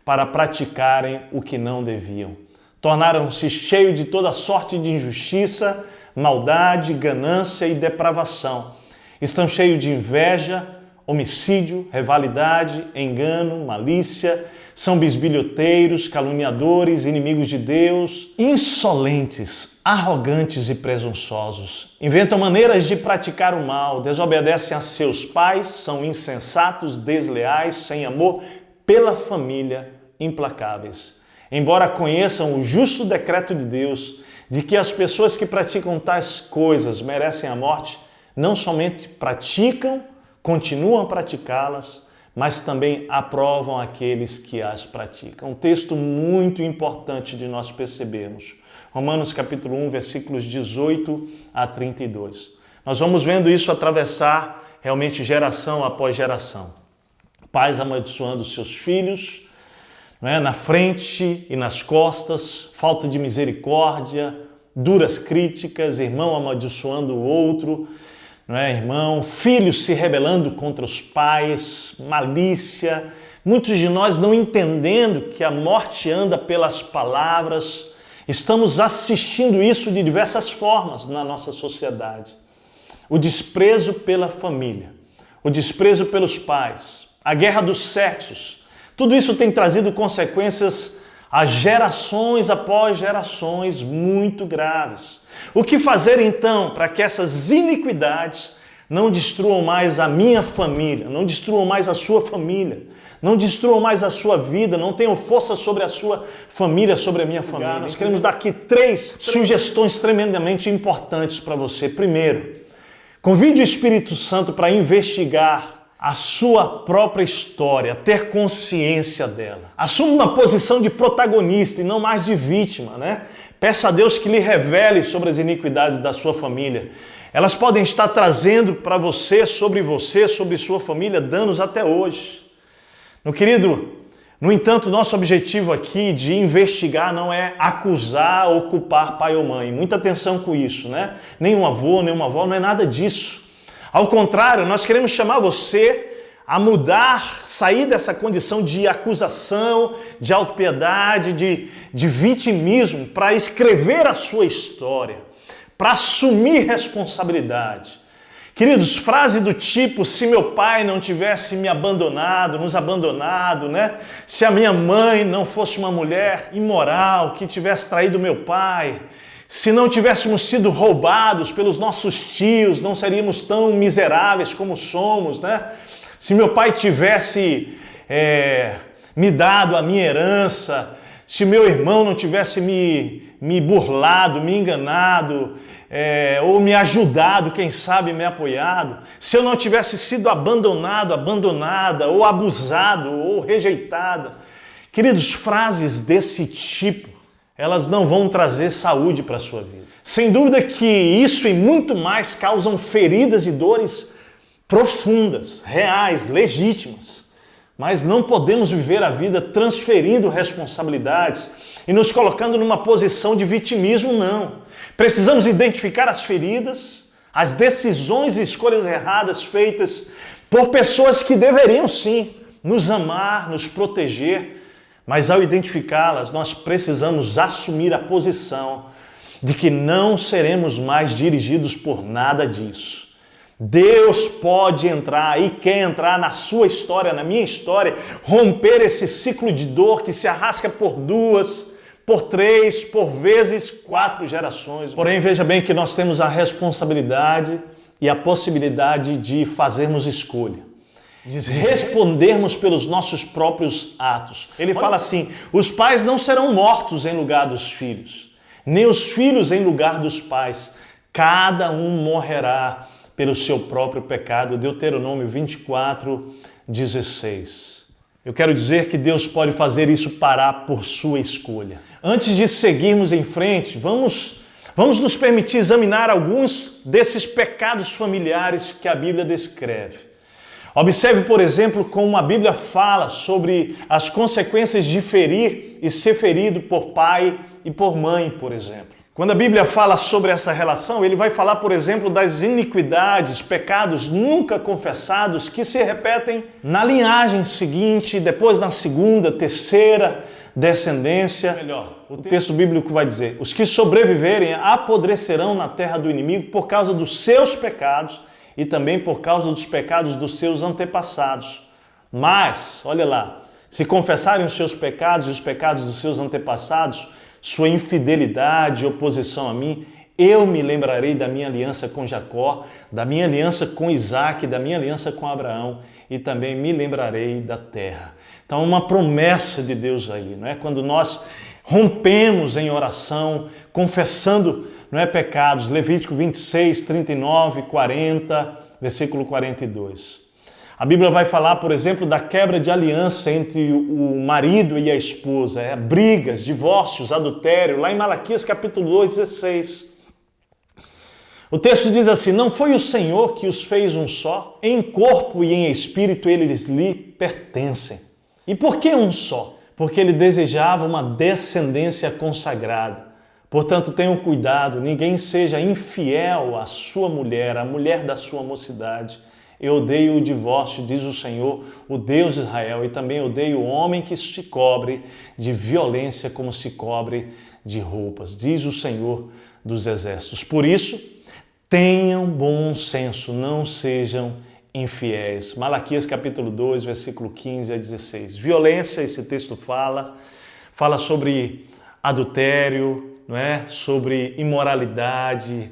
[SPEAKER 4] para praticarem o que não deviam. Tornaram-se cheios de toda sorte de injustiça, maldade, ganância e depravação. Estão cheios de inveja, homicídio, rivalidade, engano, malícia, são bisbilhoteiros, caluniadores, inimigos de Deus, insolentes, arrogantes e presunçosos. Inventam maneiras de praticar o mal, desobedecem a seus pais, são insensatos, desleais, sem amor pela família, implacáveis. Embora conheçam o justo decreto de Deus, de que as pessoas que praticam tais coisas merecem a morte, não somente praticam, continuam a praticá-las, mas também aprovam aqueles que as praticam. Um texto muito importante de nós percebermos. Romanos capítulo 1, versículos 18 a 32. Nós vamos vendo isso atravessar realmente geração após geração. Pais amaldiçoando seus filhos, na frente e nas costas, falta de misericórdia, duras críticas, irmão amaldiçoando o outro, irmão, filhos se rebelando contra os pais, malícia, muitos de nós não entendendo que a morte anda pelas palavras. Estamos assistindo isso de diversas formas na nossa sociedade. O desprezo pela família, o desprezo pelos pais, a guerra dos sexos. Tudo isso tem trazido consequências a gerações após gerações muito graves. O que fazer então para que essas iniquidades não destruam mais a minha família, não destruam mais a sua família, não destruam mais a sua vida, não tenham força sobre a sua família, sobre a minha família? Nós queremos dar aqui três sugestões tremendamente importantes para você. Primeiro, convide o Espírito Santo para investigar a sua própria história, ter consciência dela. Assuma uma posição de protagonista e não mais de vítima, Peça a Deus que lhe revele sobre as iniquidades da sua família. Elas podem estar trazendo para você, sobre sua família, danos até hoje. Meu querido, no entanto, nosso objetivo aqui de investigar não é acusar ou culpar pai ou mãe. Muita atenção com isso, Nem um avô, nem uma avó, não é nada disso. Ao contrário, nós queremos chamar você a mudar, sair dessa condição de acusação, de autopiedade, de vitimismo, para escrever a sua história, para assumir responsabilidade. Queridos, frase do tipo, se meu pai não tivesse me abandonado, nos abandonado, Se a minha mãe não fosse uma mulher imoral, que tivesse traído meu pai, se não tivéssemos sido roubados pelos nossos tios, não seríamos tão miseráveis como somos, Se meu pai tivesse me dado a minha herança, se meu irmão não tivesse me burlado, me enganado, ou me ajudado, quem sabe me apoiado, se eu não tivesse sido abandonado, abandonada, ou abusado, ou rejeitada. Queridos, frases desse tipo, elas não vão trazer saúde para a sua vida. Sem dúvida que isso e muito mais causam feridas e dores profundas, reais, legítimas. Mas não podemos viver a vida transferindo responsabilidades e nos colocando numa posição de vitimismo, não. Precisamos identificar as feridas, as decisões e escolhas erradas feitas por pessoas que deveriam sim nos amar, nos proteger, mas ao identificá-las, nós precisamos assumir a posição de que não seremos mais dirigidos por nada disso. Deus pode entrar e quer entrar na sua história, na minha história, romper esse ciclo de dor que se arrasta por 2, por 3, por vezes 4 gerações. Porém, veja bem que nós temos a responsabilidade e a possibilidade de fazermos escolha, de respondermos pelos nossos próprios atos. Ele fala assim: os pais não serão mortos em lugar dos filhos, nem os filhos em lugar dos pais. Cada um morrerá pelo seu próprio pecado. Deuteronômio 24, 16. Eu quero dizer que Deus pode fazer isso parar por sua escolha. Antes de seguirmos em frente, vamos nos permitir examinar alguns desses pecados familiares que a Bíblia descreve. Observe, por exemplo, como a Bíblia fala sobre as consequências de ferir e ser ferido por pai e por mãe, por exemplo. Quando a Bíblia fala sobre essa relação, ele vai falar, por exemplo, das iniquidades, pecados nunca confessados que se repetem na linhagem seguinte, depois na segunda, terceira descendência. Melhor, o texto bíblico vai dizer: os que sobreviverem apodrecerão na terra do inimigo por causa dos seus pecados e também por causa dos pecados dos seus antepassados. Mas, olha lá, se confessarem os seus pecados e os pecados dos seus antepassados, sua infidelidade e oposição a mim, eu me lembrarei da minha aliança com Jacó, da minha aliança com Isaac, da minha aliança com Abraão, e também me lembrarei da terra. Então, uma promessa de Deus aí, não é? Quando nós rompemos em oração, confessando, não é, pecados. Levítico 26, 39, 40, versículo 42. A Bíblia vai falar, por exemplo, da quebra de aliança entre o marido e a esposa, brigas, divórcios, adultério, lá em Malaquias capítulo 2, 16. O texto diz assim: não foi o Senhor que os fez um só? Em corpo e em espírito eles lhe pertencem. E por que um só? Porque ele desejava uma descendência consagrada. Portanto, tenham cuidado, ninguém seja infiel à sua mulher, à mulher da sua mocidade. Eu odeio o divórcio, diz o Senhor, o Deus de Israel, e também odeio o homem que se cobre de violência como se cobre de roupas, diz o Senhor dos Exércitos. Por isso, tenham bom senso, não sejam infiéis. Malaquias capítulo 2, versículo 15 a 16. Violência, esse texto fala sobre adultério, não é? Sobre imoralidade,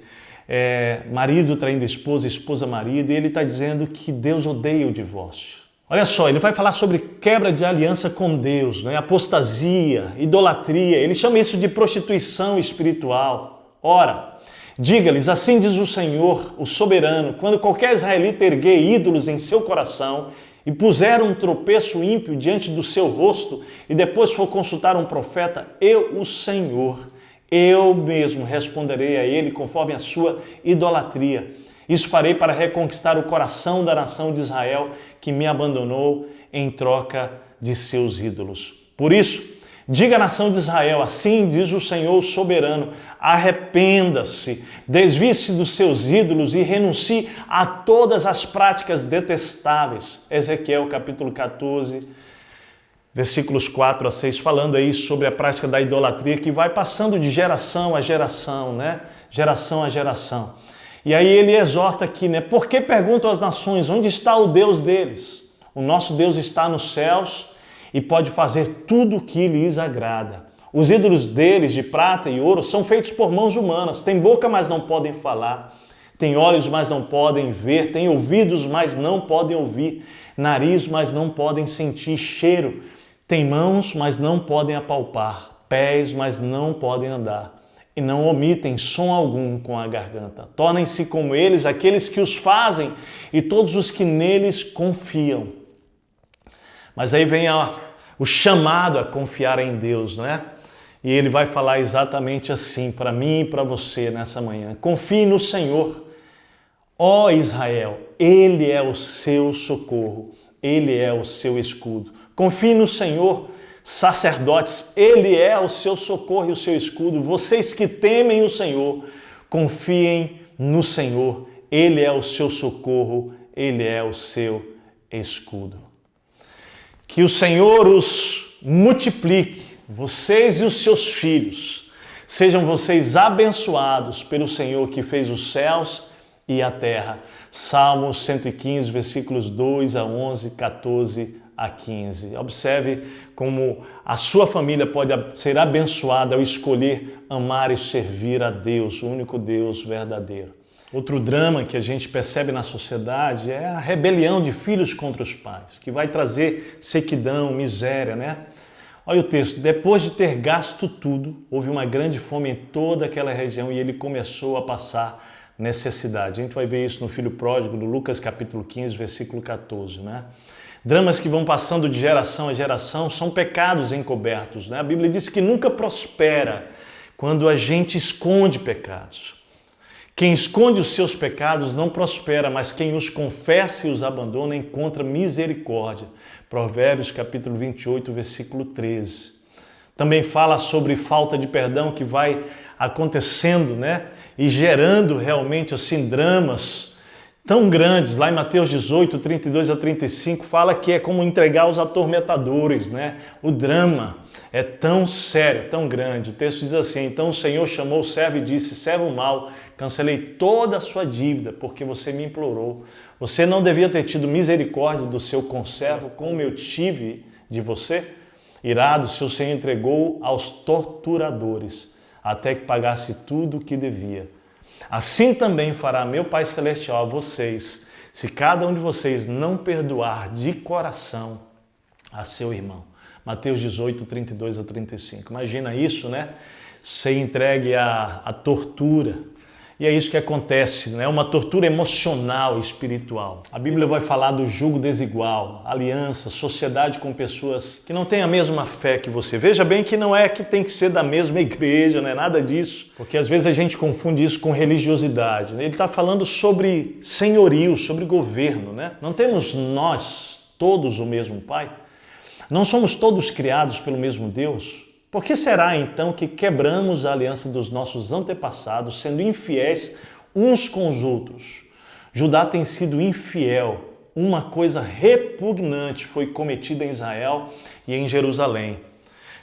[SPEAKER 4] marido traindo esposa, esposa marido, e ele está dizendo que Deus odeia o divórcio. Olha só, ele vai falar sobre quebra de aliança com Deus, né? Apostasia, idolatria, ele chama isso de prostituição espiritual. Ora, diga-lhes, assim diz o Senhor, o soberano, quando qualquer israelita erguer ídolos em seu coração e puser um tropeço ímpio diante do seu rosto e depois for consultar um profeta, eu, o Senhor, eu mesmo responderei a ele conforme a sua idolatria. Isso farei para reconquistar o coração da nação de Israel que me abandonou em troca de seus ídolos. Por isso, diga à nação de Israel, assim diz o Senhor soberano, arrependa-se, desvie-se dos seus ídolos e renuncie a todas as práticas detestáveis. Ezequiel capítulo 14, versículos 4 a 6, falando aí sobre a prática da idolatria que vai passando de geração a geração, né? Geração a geração. E aí ele exorta aqui, né? Por que perguntam às nações, onde está o Deus deles? O nosso Deus está nos céus e pode fazer tudo o que lhes agrada. Os ídolos deles, de prata e ouro, são feitos por mãos humanas. Têm boca, mas não podem falar. Têm olhos, mas não podem ver. Têm ouvidos, mas não podem ouvir. Nariz, mas não podem sentir cheiro. Têm mãos, mas não podem apalpar, pés, mas não podem andar, e não omitem som algum com a garganta. Tornem-se como eles aqueles que os fazem e todos os que neles confiam. Mas aí vem o chamado a confiar em Deus, não é? E ele vai falar exatamente assim para mim e para você nessa manhã. Confie no Senhor, ó Israel, Ele é o seu socorro, Ele é o seu escudo. Confie no Senhor, sacerdotes, Ele é o seu socorro e o seu escudo. Vocês que temem o Senhor, confiem no Senhor, Ele é o seu socorro, Ele é o seu escudo. Que o Senhor os multiplique, vocês e os seus filhos. Sejam vocês abençoados pelo Senhor que fez os céus e a terra. Salmos 115, versículos 2 a 11, 14 a 15. Observe como a sua família pode ser abençoada ao escolher amar e servir a Deus, o único Deus verdadeiro. Outro drama que a gente percebe na sociedade é a rebelião de filhos contra os pais, que vai trazer sequidão, miséria, né? Olha o texto, depois de ter gasto tudo, houve uma grande fome em toda aquela região e ele começou a passar necessidade. A gente vai ver isso no filho pródigo, no Lucas capítulo 15, versículo 14, né? Dramas que vão passando de geração a geração são pecados encobertos, né? A Bíblia diz que nunca prospera quando a gente esconde pecados. Quem esconde os seus pecados não prospera, mas quem os confessa e os abandona encontra misericórdia. Provérbios capítulo 28, versículo 13. Também fala sobre falta de perdão que vai acontecendo, né? E gerando realmente assim dramas tão grandes. Lá em Mateus 18, 32 a 35, fala que é como entregar aos atormentadores, né? O drama é tão sério, tão grande. O texto diz assim, então o Senhor chamou o servo e disse, servo mau, cancelei toda a sua dívida, porque você me implorou. Você não devia ter tido misericórdia do seu conservo, como eu tive de você? Irado, seu Senhor entregou aos torturadores, até que pagasse tudo o que devia. Assim também fará meu Pai Celestial a vocês, se cada um de vocês não perdoar de coração a seu irmão. Mateus 18, 32 a 35. Imagina isso, né? Ser entregue à tortura. E é isso que acontece, né? Uma tortura emocional e espiritual. A Bíblia vai falar do jugo desigual, aliança, sociedade com pessoas que não têm a mesma fé que você. Veja bem que não é que tem que ser da mesma igreja, não é nada disso. Porque às vezes a gente confunde isso com religiosidade. Ele está falando sobre senhorio, sobre governo, né? Não temos nós todos o mesmo Pai? Não somos todos criados pelo mesmo Deus? Por que será então que quebramos a aliança dos nossos antepassados, sendo infiéis uns com os outros? Judá tem sido infiel. Uma coisa repugnante foi cometida em Israel e em Jerusalém.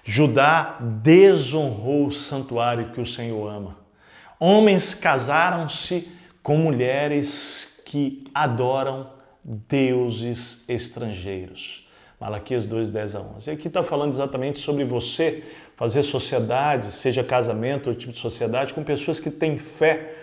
[SPEAKER 4] Judá desonrou o santuário que o Senhor ama. Homens casaram-se com mulheres que adoram deuses estrangeiros. Malaquias 2, 10 a 11. E aqui está falando exatamente sobre você fazer sociedade, seja casamento ou tipo de sociedade, com pessoas que têm fé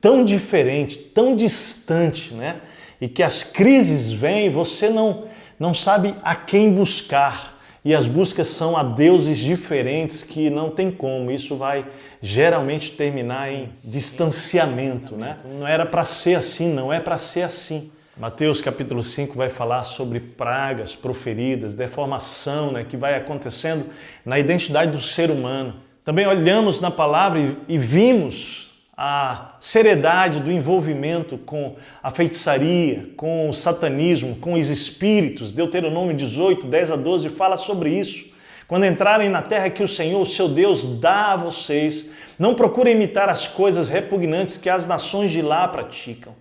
[SPEAKER 4] tão diferente, tão distante, né? E que as crises vêm e você não sabe a quem buscar. E as buscas são a deuses diferentes que não tem como. Isso vai geralmente terminar em distanciamento, né? Não era para ser assim, não é para ser assim. Mateus capítulo 5 vai falar sobre pragas proferidas, deformação, né, que vai acontecendo na identidade do ser humano. Também olhamos na palavra e vimos a seriedade do envolvimento com a feitiçaria, com o satanismo, com os espíritos. Deuteronômio 18, 10 a 12 fala sobre isso. Quando entrarem na terra que o Senhor, o seu Deus, dá a vocês, não procurem imitar as coisas repugnantes que as nações de lá praticam.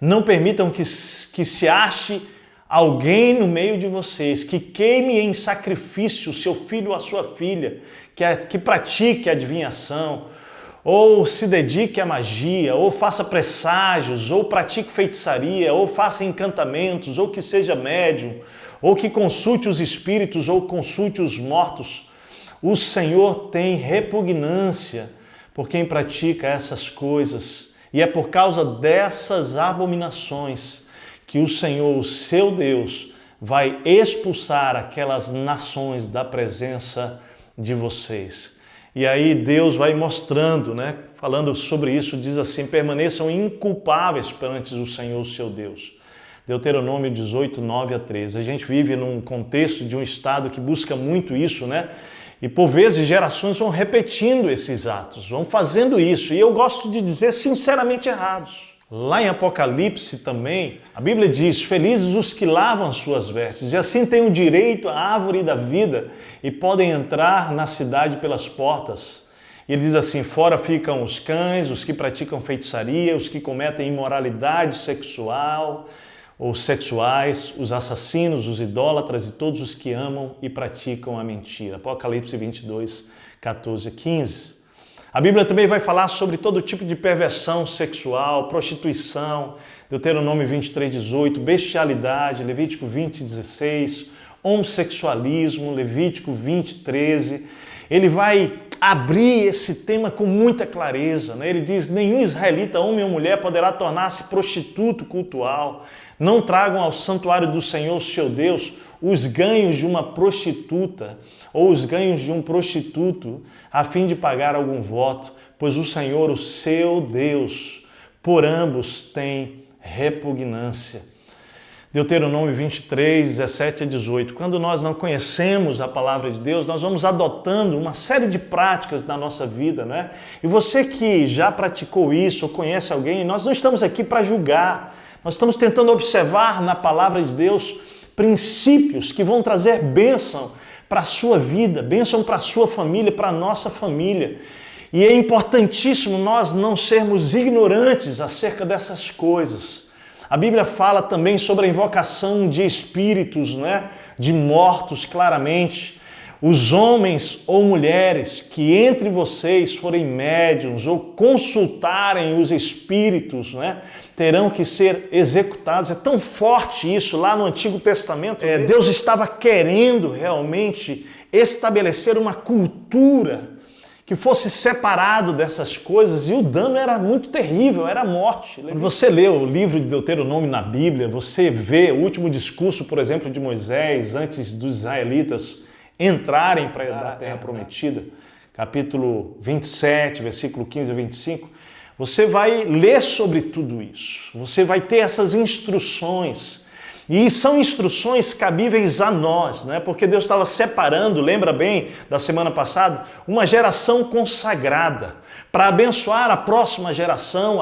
[SPEAKER 4] Não permitam que se ache alguém no meio de vocês que queime em sacrifício o seu filho ou a sua filha, que pratique adivinhação, ou se dedique à magia, ou faça presságios, ou pratique feitiçaria, ou faça encantamentos, ou que seja médium, ou que consulte os espíritos, ou consulte os mortos. O Senhor tem repugnância por quem pratica essas coisas. E é por causa dessas abominações que o Senhor, o seu Deus, vai expulsar aquelas nações da presença de vocês. E aí Deus vai mostrando, né? Falando sobre isso, diz assim: permaneçam inculpáveis perante o Senhor, seu Deus. Deuteronômio 18, 9 a 13. A gente vive num contexto de um estado que busca muito isso, né? E por vezes gerações vão repetindo esses atos, vão fazendo isso. E eu gosto de dizer sinceramente errados. Lá em Apocalipse também, a Bíblia diz: felizes os que lavam as suas vestes, e assim têm o direito à árvore da vida e podem entrar na cidade pelas portas. E ele diz assim: fora ficam os cães, os que praticam feitiçaria, os que cometem imoralidade sexual ou sexuais, os assassinos, os idólatras e todos os que amam e praticam a mentira. Apocalipse 22, 14 e 15. A Bíblia também vai falar sobre todo tipo de perversão sexual, prostituição, Deuteronômio 23, 18, bestialidade, Levítico 20, 16, homossexualismo, Levítico 20, 13. Ele vai abrir esse tema com muita clareza, né? Ele diz: nenhum israelita, homem ou mulher, poderá tornar-se prostituto cultual. Não tragam ao santuário do Senhor, seu Deus, os ganhos de uma prostituta ou os ganhos de um prostituto, a fim de pagar algum voto, pois o Senhor, o seu Deus, por ambos tem repugnância. Deuteronômio 23, 17 a 18. Quando nós não conhecemos a palavra de Deus, nós vamos adotando uma série de práticas na nossa vida, né? E você que já praticou isso ou conhece alguém, nós não estamos aqui para julgar. Nós estamos tentando observar na palavra de Deus princípios que vão trazer bênção para a sua vida, bênção para a sua família, para a nossa família. E é importantíssimo nós não sermos ignorantes acerca dessas coisas. A Bíblia fala também sobre a invocação de espíritos, né? De mortos, claramente. Os homens ou mulheres que entre vocês forem médiuns ou consultarem os espíritos, né, terão que ser executados. É tão forte isso lá no Antigo Testamento. Deus estava querendo realmente estabelecer uma cultura que fosse separado dessas coisas, e o dano era muito terrível, era a morte. Quando você lê o livro de Deuteronômio na Bíblia, você vê o último discurso, por exemplo, de Moisés, antes dos israelitas entrarem para a Terra Prometida, capítulo 27, versículo 15 a 25, você vai ler sobre tudo isso, você vai ter essas instruções, e são instruções cabíveis a nós, né? Porque Deus estava separando, lembra bem da semana passada, uma geração consagrada para abençoar a próxima geração,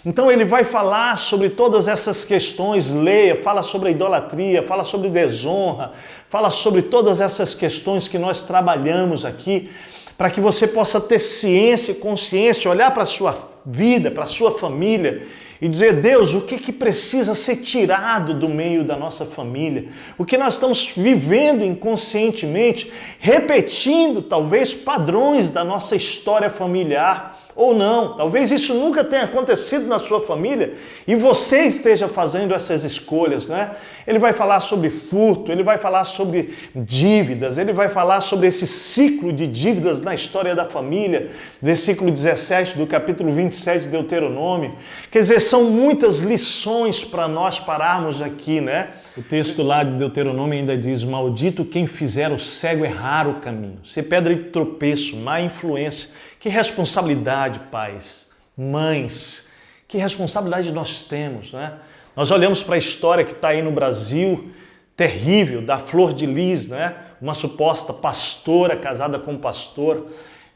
[SPEAKER 4] Então ele vai falar sobre todas essas questões, leia, fala sobre a idolatria, fala sobre desonra, fala sobre todas essas questões que nós trabalhamos aqui, para que você possa ter ciência e consciência, olhar para a sua vida, para a sua família e dizer: Deus, o que precisa ser tirado do meio da nossa família? O que nós estamos vivendo inconscientemente, repetindo talvez padrões da nossa história familiar, ou não, talvez isso nunca tenha acontecido na sua família e você esteja fazendo essas escolhas, né? Ele vai falar sobre furto, ele vai falar sobre dívidas, ele vai falar sobre esse ciclo de dívidas na história da família, versículo 17 do capítulo 27 de Deuteronômio. Quer dizer, são muitas lições para nós pararmos aqui, né? O texto lá de Deuteronômio ainda diz: maldito quem fizer o cego errar o caminho, ser pedra de tropeço, má influência. Que responsabilidade, pais, mães, que responsabilidade nós temos, né? Nós olhamos para a história que está aí no Brasil, terrível, da Flor de Lis, né? Uma suposta pastora casada com um pastor,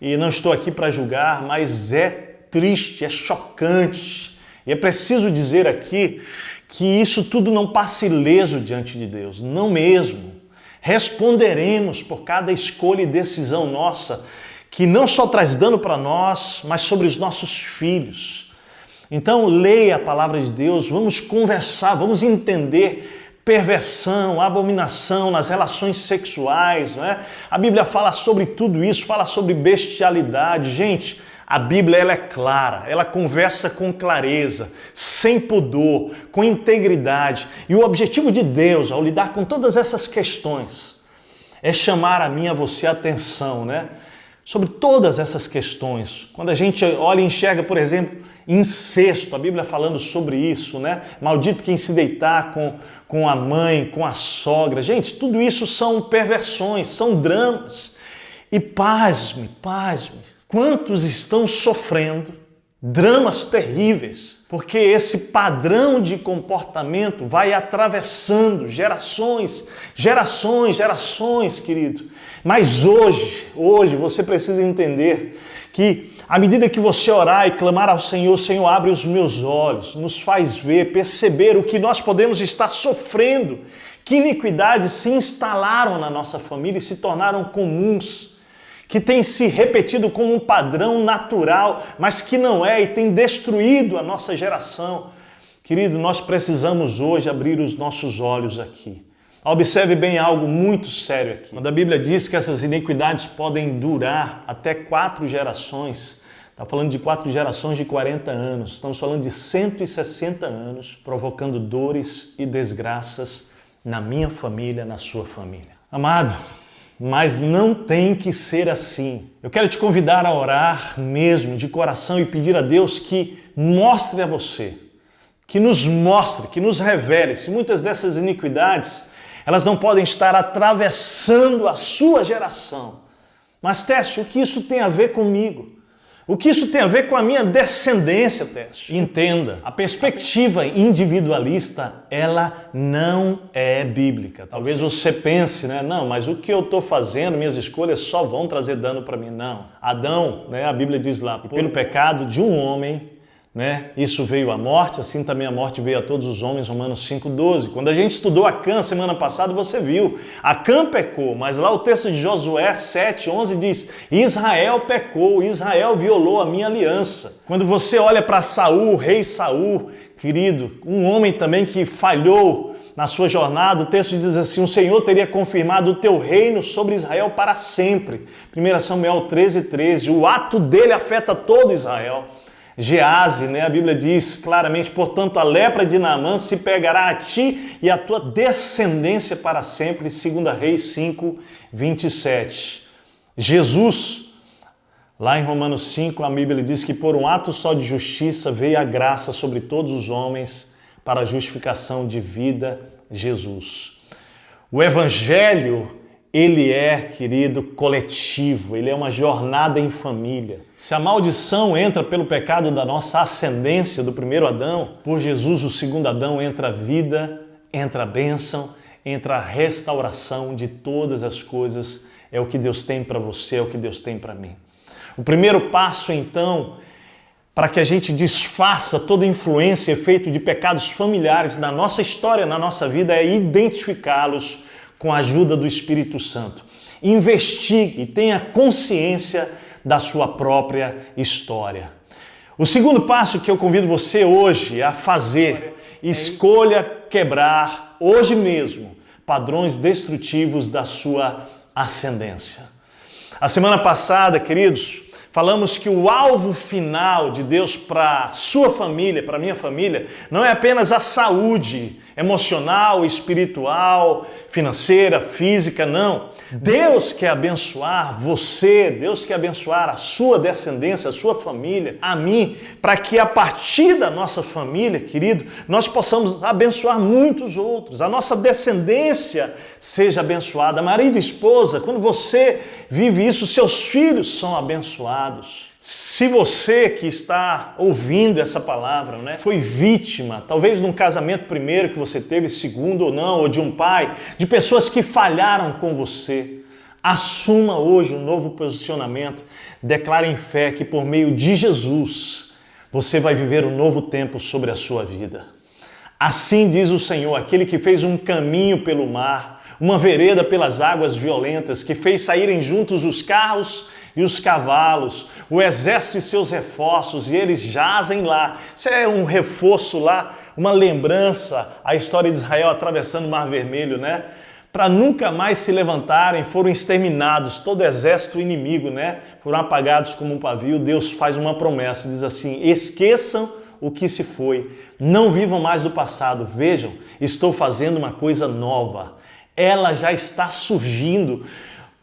[SPEAKER 4] e não estou aqui para julgar, mas é triste, é chocante, e é preciso dizer aqui que isso tudo não passa ileso diante de Deus, não mesmo. Responderemos por cada escolha e decisão nossa, que não só traz dano para nós, mas sobre os nossos filhos. Então, leia a palavra de Deus, vamos conversar, vamos entender perversão, abominação nas relações sexuais, não é? A Bíblia fala sobre tudo isso, fala sobre bestialidade. Gente, a Bíblia ela é clara, ela conversa com clareza, sem pudor, com integridade. E o objetivo de Deus, ao lidar com todas essas questões, é chamar a mim e a você a atenção, né? sobre todas essas questões. Quando a gente olha e enxerga, por exemplo, incesto, a Bíblia falando sobre isso, né? Maldito quem se deitar com a mãe, com a sogra. Gente, tudo isso são perversões, são dramas. E pasme, quantos estão sofrendo dramas terríveis, porque esse padrão de comportamento vai atravessando gerações, querido. Mas hoje você precisa entender que à medida que você orar e clamar ao Senhor, o Senhor abre os meus olhos, nos faz ver, perceber o que nós podemos estar sofrendo, que iniquidades se instalaram na nossa família e se tornaram comuns, que tem se repetido como um padrão natural, mas que não é e tem destruído a nossa geração. Querido, nós precisamos hoje abrir os nossos olhos aqui. Observe bem algo muito sério aqui. Quando a Bíblia diz que essas iniquidades podem durar até 4 gerações, está falando de 4 gerações de 40 anos, estamos falando de 160 anos, provocando dores e desgraças na minha família, na sua família. Amado, mas não tem que ser assim. Eu quero te convidar a orar mesmo, de coração, e pedir a Deus que mostre a você, que nos mostre, que nos revele se muitas dessas iniquidades elas não podem estar atravessando a sua geração. Mas, Técio, o que isso tem a ver comigo? O que isso tem a ver com a minha descendência, Técio? Entenda, a perspectiva individualista, ela não é bíblica. Talvez você pense, né? Não, mas o que eu estou fazendo, minhas escolhas só vão trazer dano para mim. Não. Adão, né? A Bíblia diz lá, pelo pecado de um homem, né? Isso veio à morte, assim também a morte veio a todos os homens, Romanos 5,12. Quando a gente estudou Acã semana passada, você viu, Acã pecou, mas lá o texto de Josué 7,11 diz, Israel pecou, Israel violou a minha aliança. Quando você olha para Saul, o rei Saul, querido, um homem também que falhou na sua jornada, o texto diz assim, o Senhor teria confirmado o teu reino sobre Israel para sempre. 1 Samuel 13,13, o ato dele afeta todo Israel. Gease, né? A Bíblia diz claramente, portanto, a lepra de Naamã se pegará a ti e a tua descendência para sempre, 2 Reis 5:27. Jesus, lá em Romanos 5, a Bíblia diz que por um ato só de justiça veio a graça sobre todos os homens para a justificação de vida, Jesus. O Evangelho, ele é, querido, coletivo, ele é uma jornada em família. Se a maldição entra pelo pecado da nossa ascendência do primeiro Adão, por Jesus, o segundo Adão, entra a vida, entra a bênção, entra a restauração de todas as coisas. É o que Deus tem para você, é o que Deus tem para mim. O primeiro passo, então, para que a gente desfaça toda influência e efeito de pecados familiares na nossa história, na nossa vida, é identificá-los com a ajuda do Espírito Santo. Investigue e tenha consciência da sua própria história. O segundo passo que eu convido você hoje a fazer, escolha quebrar hoje mesmo padrões destrutivos da sua ascendência. A semana passada, queridos, falamos que o alvo final de Deus para a sua família, para a minha família, não é apenas a saúde emocional, espiritual, financeira, física, não. Deus quer abençoar você, Deus quer abençoar a sua descendência, a sua família, a mim, para que a partir da nossa família, querido, nós possamos abençoar muitos outros, a nossa descendência seja abençoada. Marido e esposa, quando você vive isso, seus filhos são abençoados. Se você que está ouvindo essa palavra, né, foi vítima, talvez num casamento primeiro que você teve, segundo ou não, ou de um pai, de pessoas que falharam com você, assuma hoje um novo posicionamento, declare em fé que por meio de Jesus você vai viver um novo tempo sobre a sua vida. Assim diz o Senhor, aquele que fez um caminho pelo mar, uma vereda pelas águas violentas, que fez saírem juntos os carros e os cavalos, o exército e seus reforços, e eles jazem lá. Isso é um reforço lá, uma lembrança à história de Israel atravessando o Mar Vermelho, né? Para nunca mais se levantarem, foram exterminados, todo o exército inimigo, né? Foram apagados como um pavio. Deus faz uma promessa, diz assim, esqueçam o que se foi, não vivam mais do passado, vejam, estou fazendo uma coisa nova, ela já está surgindo.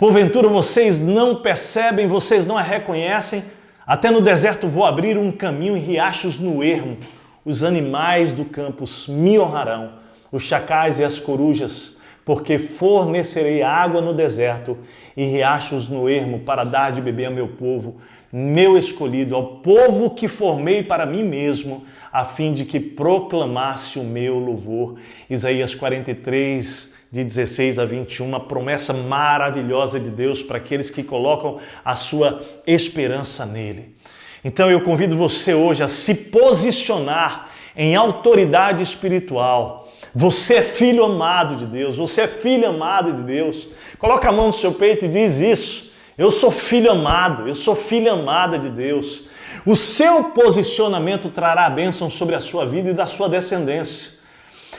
[SPEAKER 4] Porventura vocês não percebem, vocês não a reconhecem? Até no deserto vou abrir um caminho e riachos no ermo. Os animais do campo me honrarão, os chacais e as corujas, porque fornecerei água no deserto e riachos no ermo para dar de beber ao meu povo, meu escolhido, ao povo que formei para mim mesmo, a fim de que proclamasse o meu louvor. Isaías 43, de 16 a 21, uma promessa maravilhosa de Deus para aqueles que colocam a sua esperança nele. Então eu convido você hoje a se posicionar em autoridade espiritual. Você é filho amado de Deus, você é filha amada de Deus. Coloca a mão no seu peito e diz isso. Eu sou filho amado, eu sou filha amada de Deus. O seu posicionamento trará bênção sobre a sua vida e da sua descendência.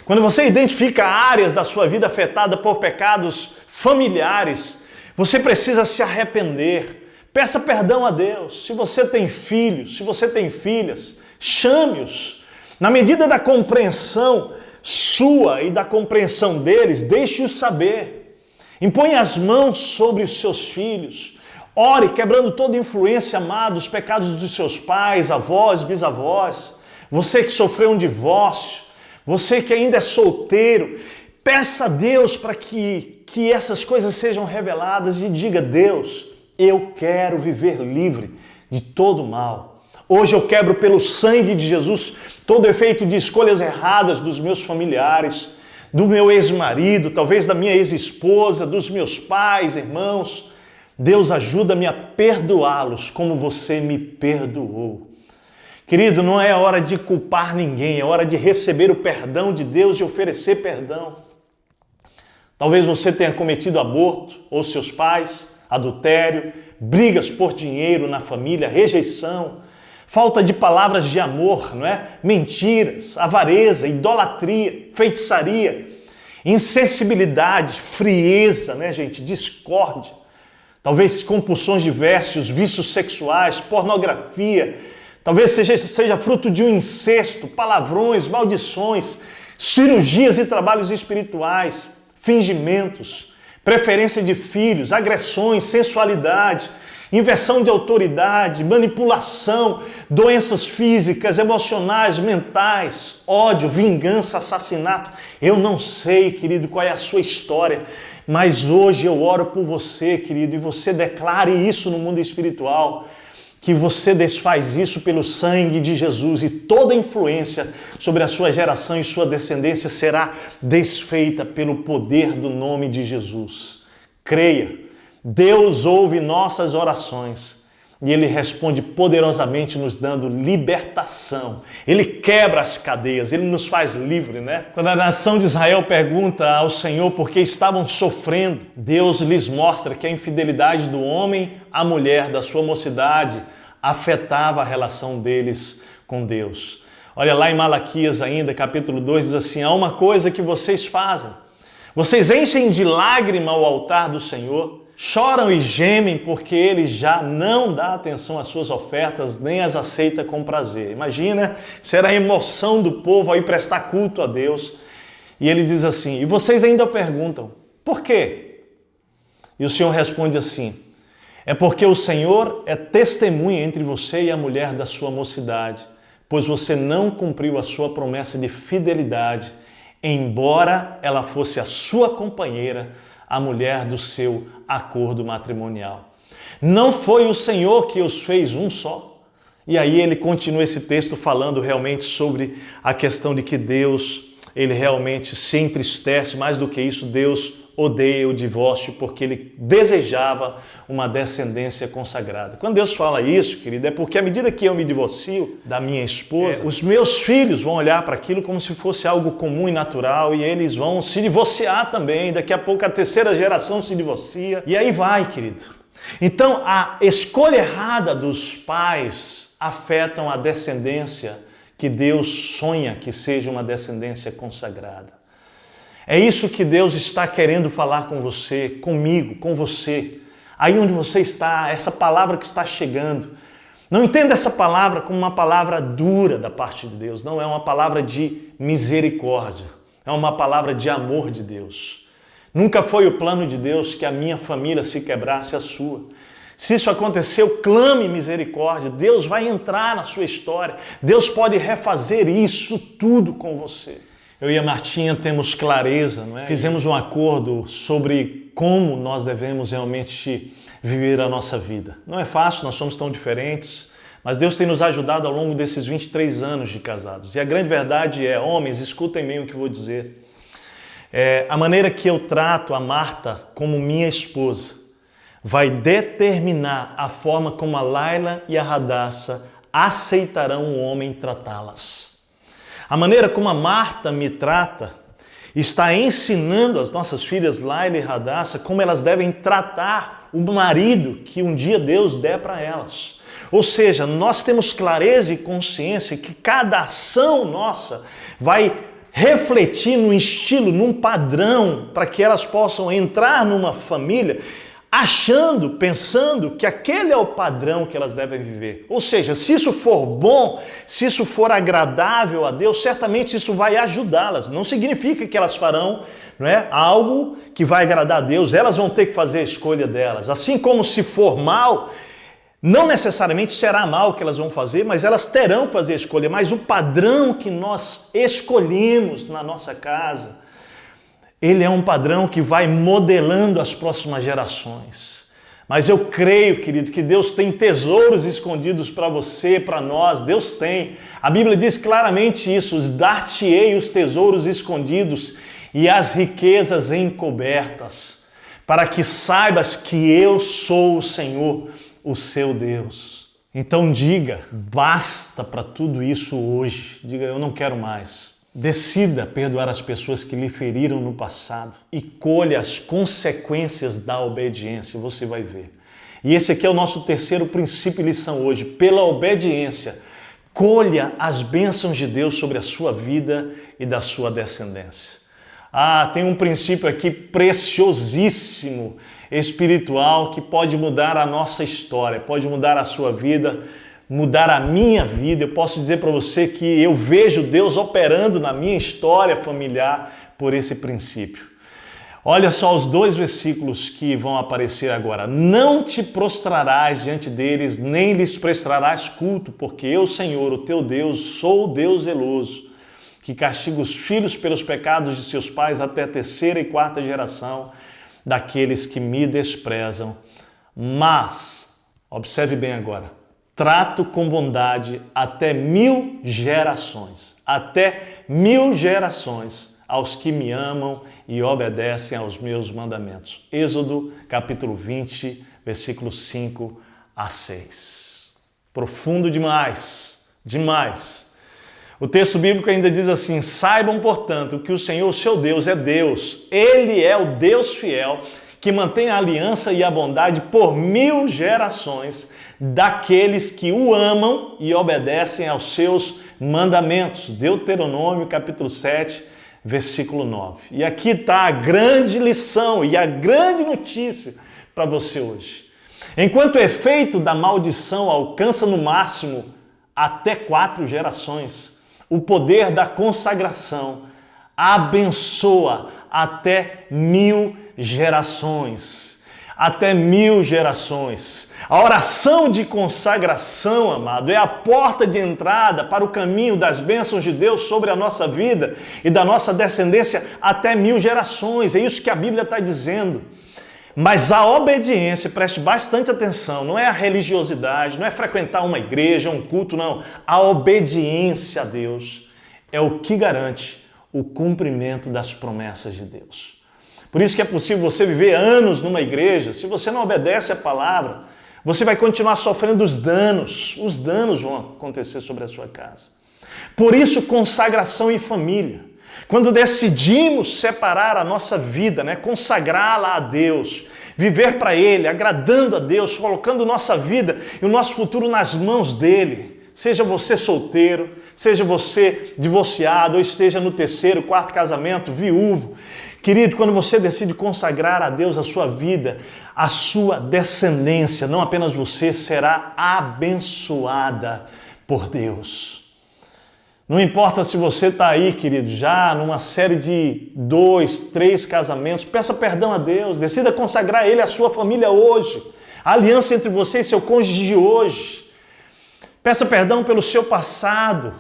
[SPEAKER 4] Quando você identifica áreas da sua vida afetada por pecados familiares, você precisa se arrepender. Peça perdão a Deus. Se você tem filhos, se você tem filhas, chame-os. Na medida da compreensão sua e da compreensão deles, deixe-os saber. Impõe as mãos sobre os seus filhos. Ore, quebrando toda influência, amado, os pecados dos seus pais, avós, bisavós. Você que sofreu um divórcio, você que ainda é solteiro, peça a Deus para que essas coisas sejam reveladas e diga: Deus, eu quero viver livre de todo mal. Hoje eu quebro pelo sangue de Jesus todo efeito de escolhas erradas dos meus familiares, do meu ex-marido, talvez da minha ex-esposa, dos meus pais, irmãos. Deus, ajuda-me a perdoá-los como você me perdoou. Querido, não é hora de culpar ninguém, é hora de receber o perdão de Deus e oferecer perdão. Talvez você tenha cometido aborto, ou seus pais, adultério, brigas por dinheiro na família, rejeição, falta de palavras de amor, não é? Mentiras, avareza, idolatria, feitiçaria, insensibilidade, frieza, né, gente? Discórdia. Talvez compulsões de vícios, vícios sexuais, pornografia. Talvez seja fruto de um incesto, palavrões, maldições, cirurgias e trabalhos espirituais, fingimentos, preferência de filhos, agressões, sensualidade, inversão de autoridade, manipulação, doenças físicas, emocionais, mentais, ódio, vingança, assassinato. Eu não sei, querido, qual é a sua história, mas hoje eu oro por você, querido, e você declare isso no mundo espiritual, que você desfaz isso pelo sangue de Jesus e toda influência sobre a sua geração e sua descendência será desfeita pelo poder do nome de Jesus. Creia, Deus ouve nossas orações e Ele responde poderosamente nos dando libertação. Ele quebra as cadeias, Ele nos faz livre, né? Quando a nação de Israel pergunta ao Senhor por que estavam sofrendo, Deus lhes mostra que a infidelidade do homem à mulher da sua mocidade afetava a relação deles com Deus. Olha lá em Malaquias ainda, capítulo 2, diz assim: há uma coisa que vocês fazem. Vocês enchem de lágrima o altar do Senhor, choram e gemem porque Ele já não dá atenção às suas ofertas, nem as aceita com prazer. Imagina, será a emoção do povo ao ir prestar culto a Deus. E Ele diz assim: e vocês ainda perguntam, por quê? E o Senhor responde assim: é porque o Senhor é testemunha entre você e a mulher da sua mocidade, pois você não cumpriu a sua promessa de fidelidade, embora ela fosse a sua companheira, a mulher do seu acordo matrimonial. Não foi o Senhor que os fez um só? E aí ele continua esse texto falando realmente sobre a questão de que Deus, Ele realmente se entristece, mais do que isso, Deus odeia o divórcio porque Ele desejava uma descendência consagrada. Quando Deus fala isso, querido, é porque à medida que eu me divorcio da minha esposa, os meus filhos vão olhar para aquilo como se fosse algo comum e natural e eles vão se divorciar também. Daqui a pouco a terceira geração se divorcia e aí vai, querido. Então a escolha errada dos pais afetam a descendência que Deus sonha que seja uma descendência consagrada. É isso que Deus está querendo falar com você, comigo, com você. Aí onde você está, essa palavra que está chegando. Não entenda essa palavra como uma palavra dura da parte de Deus. Não, é uma palavra de misericórdia. É uma palavra de amor de Deus. Nunca foi o plano de Deus que a minha família se quebrasse a sua. Se isso aconteceu, clame misericórdia. Deus vai entrar na sua história. Deus pode refazer isso tudo com você. Eu e a Martinha temos clareza, não é? Fizemos um acordo sobre como nós devemos realmente viver a nossa vida. Não é fácil, nós somos tão diferentes, mas Deus tem nos ajudado ao longo desses 23 anos de casados. E a grande verdade é, homens, escutem bem o que eu vou dizer. A maneira que eu trato a Marta como minha esposa vai determinar a forma como a Laila e a Radassa aceitarão o homem tratá-las. A maneira como a Marta me trata está ensinando as nossas filhas Laila e Radassa como elas devem tratar o marido que um dia Deus der para elas. Ou seja, nós temos clareza e consciência que cada ação nossa vai refletir num estilo, num padrão, para que elas possam entrar numa família achando, pensando que aquele é o padrão que elas devem viver. Ou seja, se isso for bom, se isso for agradável a Deus, certamente isso vai ajudá-las. Não significa que elas farão, não é, algo que vai agradar a Deus. Elas vão ter que fazer a escolha delas. Assim como se for mal, não necessariamente será mal o que elas vão fazer, mas elas terão que fazer a escolha. Mas o padrão que nós escolhemos na nossa casa, ele é um padrão que vai modelando as próximas gerações. Mas eu creio, querido, que Deus tem tesouros escondidos para você, para nós. Deus tem. A Bíblia diz claramente isso: dar-te-ei os tesouros escondidos e as riquezas encobertas, para que saibas que eu sou o Senhor, o seu Deus. Então diga, basta para tudo isso hoje. Diga, eu não quero mais. Decida perdoar as pessoas que lhe feriram no passado e colha as consequências da obediência, você vai ver. E esse aqui é o nosso terceiro princípio e lição hoje. Pela obediência, colha as bênçãos de Deus sobre a sua vida e da sua descendência. Tem um princípio aqui preciosíssimo, espiritual, que pode mudar a nossa história, pode mudar a sua vida, mudar a minha vida. Eu posso dizer para você que eu vejo Deus operando na minha história familiar por esse princípio. Olha só os 2 versículos que vão aparecer agora. Não te prostrarás diante deles, nem lhes prestarás culto, porque eu, Senhor, o teu Deus, sou o Deus zeloso, que castiga os filhos pelos pecados de seus pais até a 3ª e 4ª geração daqueles que me desprezam. Mas, observe bem agora, trato com bondade até 1000 gerações. Até 1000 gerações aos que me amam e obedecem aos meus mandamentos. Êxodo, capítulo 20, versículos 5 a 6. Profundo demais, demais. O texto bíblico ainda diz assim: saibam, portanto, que o Senhor, seu Deus, é Deus. Ele é o Deus fiel, que mantém a aliança e a bondade por 1000 gerações daqueles que o amam e obedecem aos seus mandamentos. Deuteronômio, capítulo 7, versículo 9. E aqui está a grande lição e a grande notícia para você hoje. Enquanto o efeito da maldição alcança no máximo até 4 gerações, o poder da consagração abençoa até 1000 gerações. Até 1000 gerações. A oração de consagração, amado, é a porta de entrada para o caminho das bênçãos de Deus sobre a nossa vida e da nossa descendência até 1000 gerações. É isso que a Bíblia está dizendo. Mas a obediência, preste bastante atenção, não é a religiosidade, não é frequentar uma igreja, um culto, não. A obediência a Deus é o que garante o cumprimento das promessas de Deus. Por isso que é possível você viver anos numa igreja, se você não obedece a palavra, você vai continuar sofrendo os danos vão acontecer sobre a sua casa. Por isso, consagração em família. Quando decidimos separar a nossa vida, consagrá-la a Deus, viver para Ele, agradando a Deus, colocando nossa vida e o nosso futuro nas mãos dEle, seja você solteiro, seja você divorciado, ou esteja no 3º, 4º casamento, viúvo. Querido, quando você decide consagrar a Deus a sua vida, a sua descendência, não apenas você, será abençoada por Deus. Não importa se você está aí, querido, já numa série de 2, 3 casamentos, peça perdão a Deus, decida consagrar Ele à sua família hoje, a aliança entre você e seu cônjuge de hoje. Peça perdão pelo seu passado,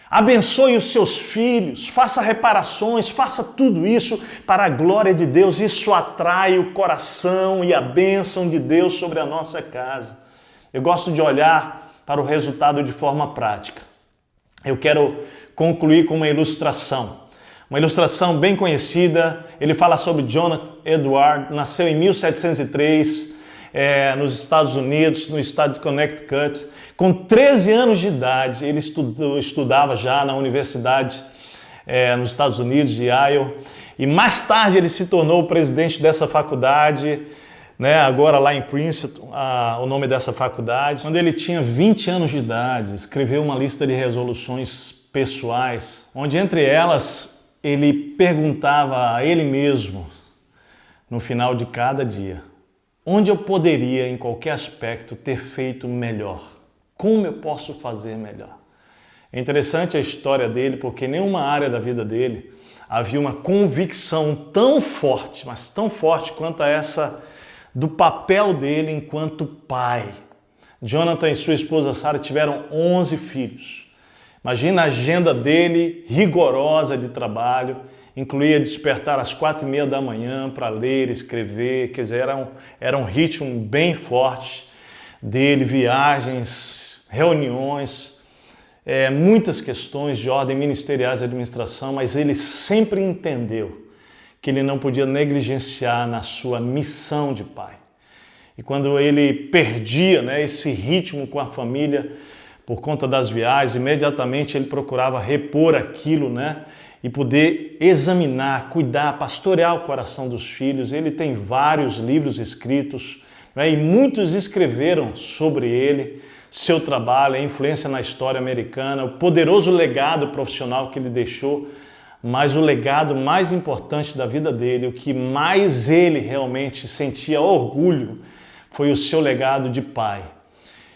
[SPEAKER 4] abençoe os seus filhos, faça reparações, faça tudo isso para a glória de Deus. Isso atrai o coração e a bênção de Deus sobre a nossa casa. Eu gosto de olhar para o resultado de forma prática. Eu quero concluir com uma ilustração bem conhecida. Ele fala sobre Jonathan Edwards, nasceu em 1703, nos Estados Unidos, no estado de Connecticut. Com 13 anos de idade, ele estudava já na universidade nos Estados Unidos, de Yale, e mais tarde ele se tornou o presidente dessa faculdade, agora lá em Princeton, o nome dessa faculdade. Quando ele tinha 20 anos de idade, escreveu uma lista de resoluções pessoais, onde entre elas ele perguntava a ele mesmo, no final de cada dia, onde eu poderia, em qualquer aspecto, ter feito melhor? Como eu posso fazer melhor? É interessante a história dele, porque em nenhuma área da vida dele havia uma convicção tão forte, mas tão forte quanto a essa do papel dele enquanto pai. Jonathan e sua esposa Sarah tiveram 11 filhos. Imagina a agenda dele rigorosa de trabalho, incluía despertar às 4:30 da manhã para ler, escrever, quer dizer, era um ritmo bem forte dele, viagens, reuniões, muitas questões de ordem ministeriais e administração, mas ele sempre entendeu que ele não podia negligenciar na sua missão de pai. E quando ele perdia esse ritmo com a família por conta das viagens, imediatamente ele procurava repor aquilo, e poder examinar, cuidar, pastorear o coração dos filhos. Ele tem vários livros escritos, e muitos escreveram sobre ele, seu trabalho, a influência na história americana, o poderoso legado profissional que ele deixou. Mas o legado mais importante da vida dele, o que mais ele realmente sentia orgulho, foi o seu legado de pai.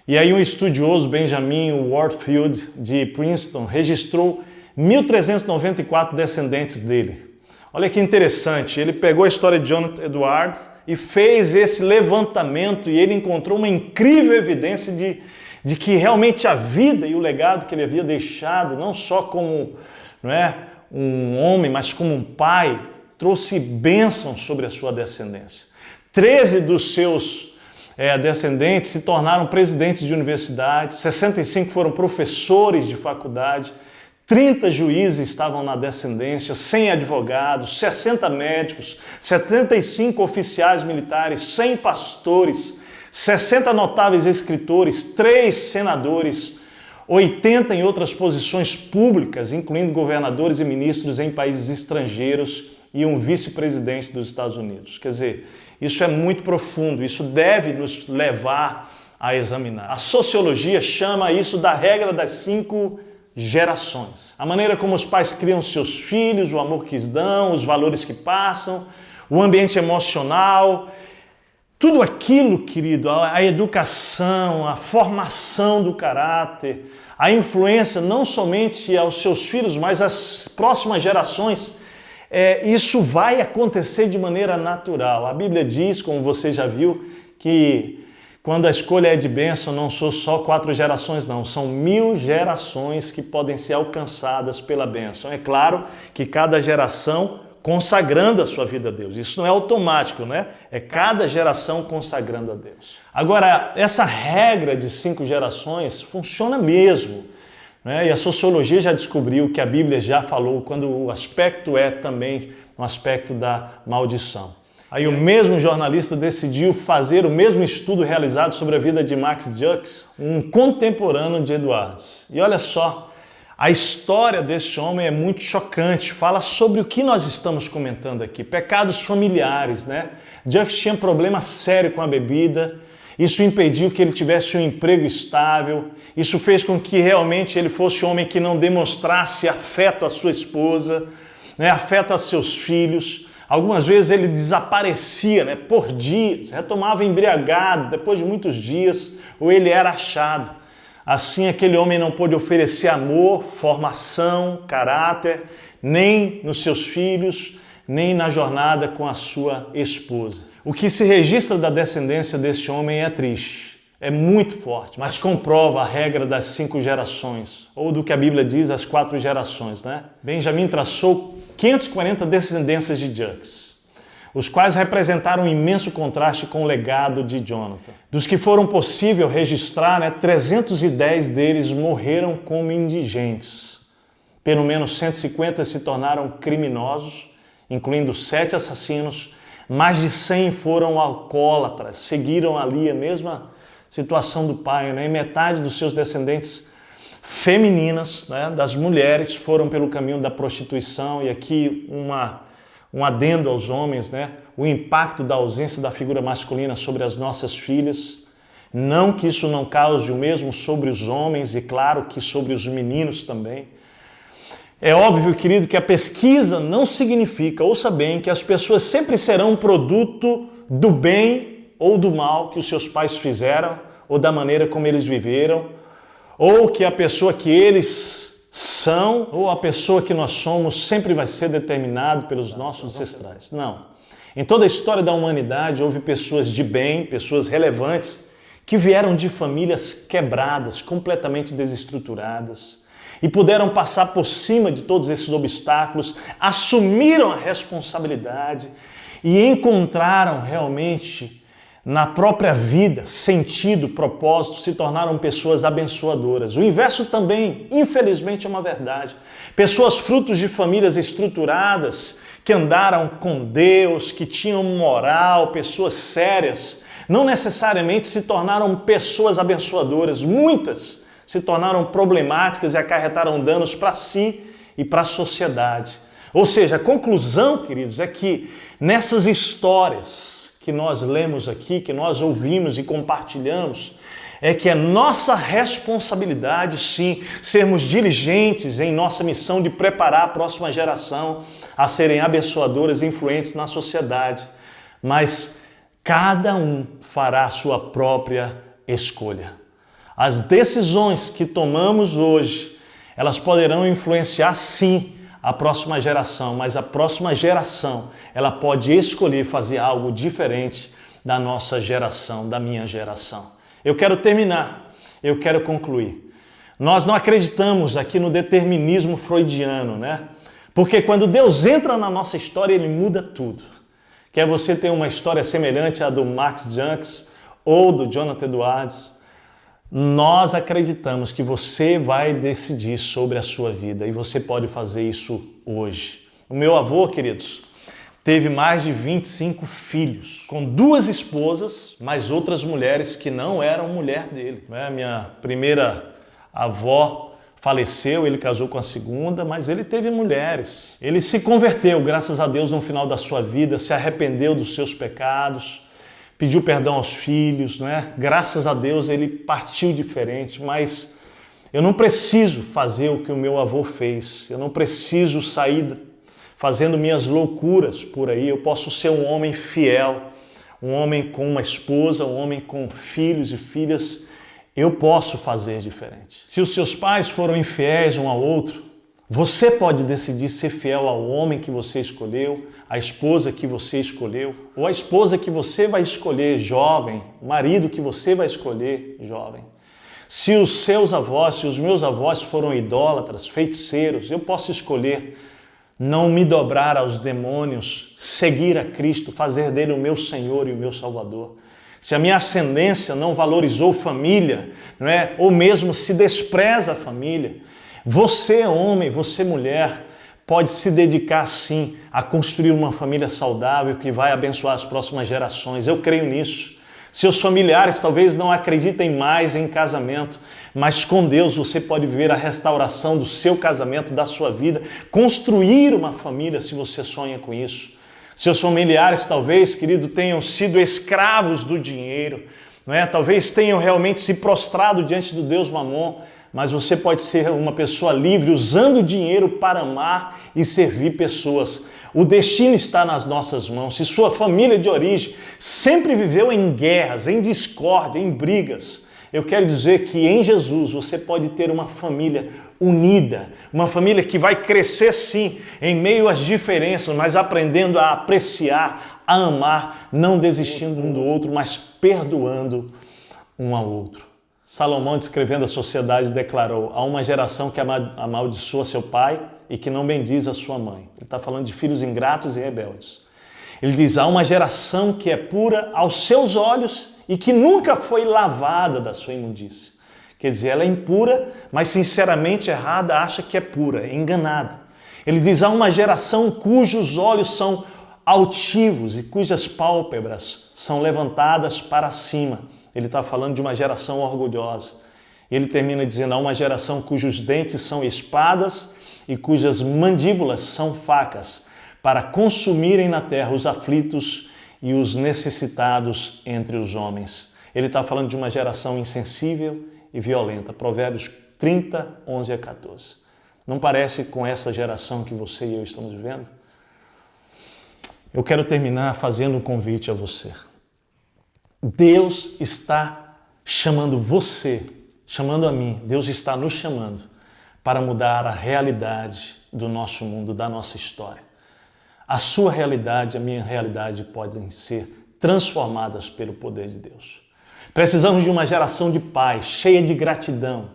[SPEAKER 4] E aí um estudioso, Benjamin Warfield, de Princeton, registrou 1.394 descendentes dele. Olha que interessante, ele pegou a história de Jonathan Edwards e fez esse levantamento e ele encontrou uma incrível evidência de que realmente a vida e o legado que ele havia deixado, não só como um homem, mas como um pai, trouxe bênção sobre a sua descendência. 13 dos seus descendentes se tornaram presidentes de universidades, 65 foram professores de faculdade, 30 juízes estavam na descendência, 100 advogados, 60 médicos, 75 oficiais militares, 100 pastores, 60 notáveis escritores, 3 senadores, 80 em outras posições públicas, incluindo governadores e ministros em países estrangeiros e um vice-presidente dos Estados Unidos. Quer dizer, isso é muito profundo, isso deve nos levar a examinar. A sociologia chama isso da regra das 5 gerações. A maneira como os pais criam seus filhos, o amor que dão, os valores que passam, o ambiente emocional. Tudo aquilo, querido, a educação, a formação do caráter, a influência não somente aos seus filhos, mas às próximas gerações, isso vai acontecer de maneira natural. A Bíblia diz, como você já viu, que quando a escolha é de bênção, não são só 4 gerações, não, são 1000 gerações que podem ser alcançadas pela bênção. É claro que cada geração consagrando a sua vida a Deus. Isso não é automático, É cada geração consagrando a Deus. Agora, essa regra de 5 gerações funciona mesmo, E a sociologia já descobriu que a Bíblia já falou quando o aspecto é também um aspecto da maldição. Aí o mesmo jornalista decidiu fazer o mesmo estudo realizado sobre a vida de Max Jukes, um contemporâneo de Edwards. E olha só, a história desse homem é muito chocante, fala sobre o que nós estamos comentando aqui, pecados familiares, Jukes tinha problema sério com a bebida, isso impediu que ele tivesse um emprego estável, isso fez com que realmente ele fosse um homem que não demonstrasse afeto à sua esposa, afeto a seus filhos. Algumas vezes ele desaparecia por dias, retomava embriagado depois de muitos dias, ou ele era achado. Assim, aquele homem não pôde oferecer amor, formação, caráter, nem nos seus filhos, nem na jornada com a sua esposa. O que se registra da descendência deste homem é triste, é muito forte, mas comprova a regra das 5 gerações, ou do que a Bíblia diz, as 4 gerações, né? Benjamim traçou 540 descendências de Jacques, os quais representaram um imenso contraste com o legado de Jonathan. Dos que foram possível registrar, 310 deles morreram como indigentes. Pelo menos 150 se tornaram criminosos, incluindo 7 assassinos. Mais de 100 foram alcoólatras, seguiram ali a mesma situação do pai, E metade dos seus descendentes femininas, das mulheres, foram pelo caminho da prostituição. E aqui um adendo aos homens, o impacto da ausência da figura masculina sobre as nossas filhas. Não que isso não cause o mesmo sobre os homens e, claro, que sobre os meninos também. É óbvio, querido, que a pesquisa não significa, ouça bem, que as pessoas sempre serão um produto do bem ou do mal que os seus pais fizeram, ou da maneira como eles viveram, ou que a pessoa que eles são, ou a pessoa que nós somos, sempre vai ser determinado pelos nossos ancestrais. Não. Em toda a história da humanidade, houve pessoas de bem, pessoas relevantes, que vieram de famílias quebradas, completamente desestruturadas, e puderam passar por cima de todos esses obstáculos, assumiram a responsabilidade e encontraram realmente na própria vida sentido, propósito, se tornaram pessoas abençoadoras. O inverso também, infelizmente, é uma verdade. Pessoas frutos de famílias estruturadas, que andaram com Deus, que tinham moral, pessoas sérias, não necessariamente se tornaram pessoas abençoadoras. Muitas se tornaram problemáticas e acarretaram danos para si e para a sociedade. Ou seja, a conclusão, queridos, é que nessas histórias que nós lemos aqui, que nós ouvimos e compartilhamos, é que é nossa responsabilidade, sim, sermos diligentes em nossa missão de preparar a próxima geração a serem abençoadoras e influentes na sociedade. Mas cada um fará a sua própria escolha. As decisões que tomamos hoje, elas poderão influenciar, sim, a próxima geração, mas a próxima geração, ela pode escolher fazer algo diferente da nossa geração, da minha geração. Eu quero terminar, eu quero concluir. Nós não acreditamos aqui no determinismo freudiano, Porque quando Deus entra na nossa história, Ele muda tudo. Quer você ter uma história semelhante à do Max Jacques ou do Jonathan Edwards, nós acreditamos que você vai decidir sobre a sua vida e você pode fazer isso hoje. O meu avô, queridos, teve mais de 25 filhos, com 2 esposas, mais outras mulheres que não eram mulher dele. Minha primeira avó faleceu, ele casou com a segunda, mas ele teve mulheres. Ele se converteu, graças a Deus, no final da sua vida, se arrependeu dos seus pecados, pediu perdão aos filhos, Graças a Deus ele partiu diferente, mas eu não preciso fazer o que o meu avô fez, eu não preciso sair fazendo minhas loucuras por aí, eu posso ser um homem fiel, um homem com uma esposa, um homem com filhos e filhas, eu posso fazer diferente. Se os seus pais foram infiéis um ao outro, você pode decidir ser fiel ao homem que você escolheu, à esposa que você escolheu, ou à esposa que você vai escolher, jovem, o marido que você vai escolher, jovem. Se os seus avós, se os meus avós foram idólatras, feiticeiros, eu posso escolher não me dobrar aos demônios, seguir a Cristo, fazer dele o meu Senhor e o meu Salvador. Se a minha ascendência não valorizou família, ou mesmo se despreza a família, você, homem, você, mulher, pode se dedicar, sim, a construir uma família saudável que vai abençoar as próximas gerações. Eu creio nisso. Seus familiares talvez não acreditem mais em casamento, mas com Deus você pode viver a restauração do seu casamento, da sua vida, construir uma família se você sonha com isso. Seus familiares talvez, querido, tenham sido escravos do dinheiro, Talvez tenham realmente se prostrado diante do Deus Mamon, mas você pode ser uma pessoa livre usando o dinheiro para amar e servir pessoas. O destino está nas nossas mãos. Se sua família de origem sempre viveu em guerras, em discórdia, em brigas, eu quero dizer que em Jesus você pode ter uma família unida, uma família que vai crescer sim, em meio às diferenças, mas aprendendo a apreciar, a amar, não desistindo um do outro, mas perdoando um ao outro. Salomão, descrevendo a sociedade, declarou: há uma geração que amaldiçoa seu pai e que não bendiz a sua mãe. Ele está falando de filhos ingratos e rebeldes. Ele diz: há uma geração que é pura aos seus olhos e que nunca foi lavada da sua imundícia. Quer dizer, ela é impura, mas sinceramente errada, acha que é pura, é enganada. Ele diz: há uma geração cujos olhos são altivos e cujas pálpebras são levantadas para cima. Ele está falando de uma geração orgulhosa. Ele termina dizendo: há uma geração cujos dentes são espadas e cujas mandíbulas são facas, para consumirem na terra os aflitos e os necessitados entre os homens. Ele está falando de uma geração insensível e violenta. Provérbios 30, 11 a 14. Não parece com essa geração que você e eu estamos vivendo? Eu quero terminar fazendo um convite a você. Deus está chamando você, chamando a mim. Deus está nos chamando para mudar a realidade do nosso mundo, da nossa história. A sua realidade, a minha realidade podem ser transformadas pelo poder de Deus. Precisamos de uma geração de paz, cheia de gratidão,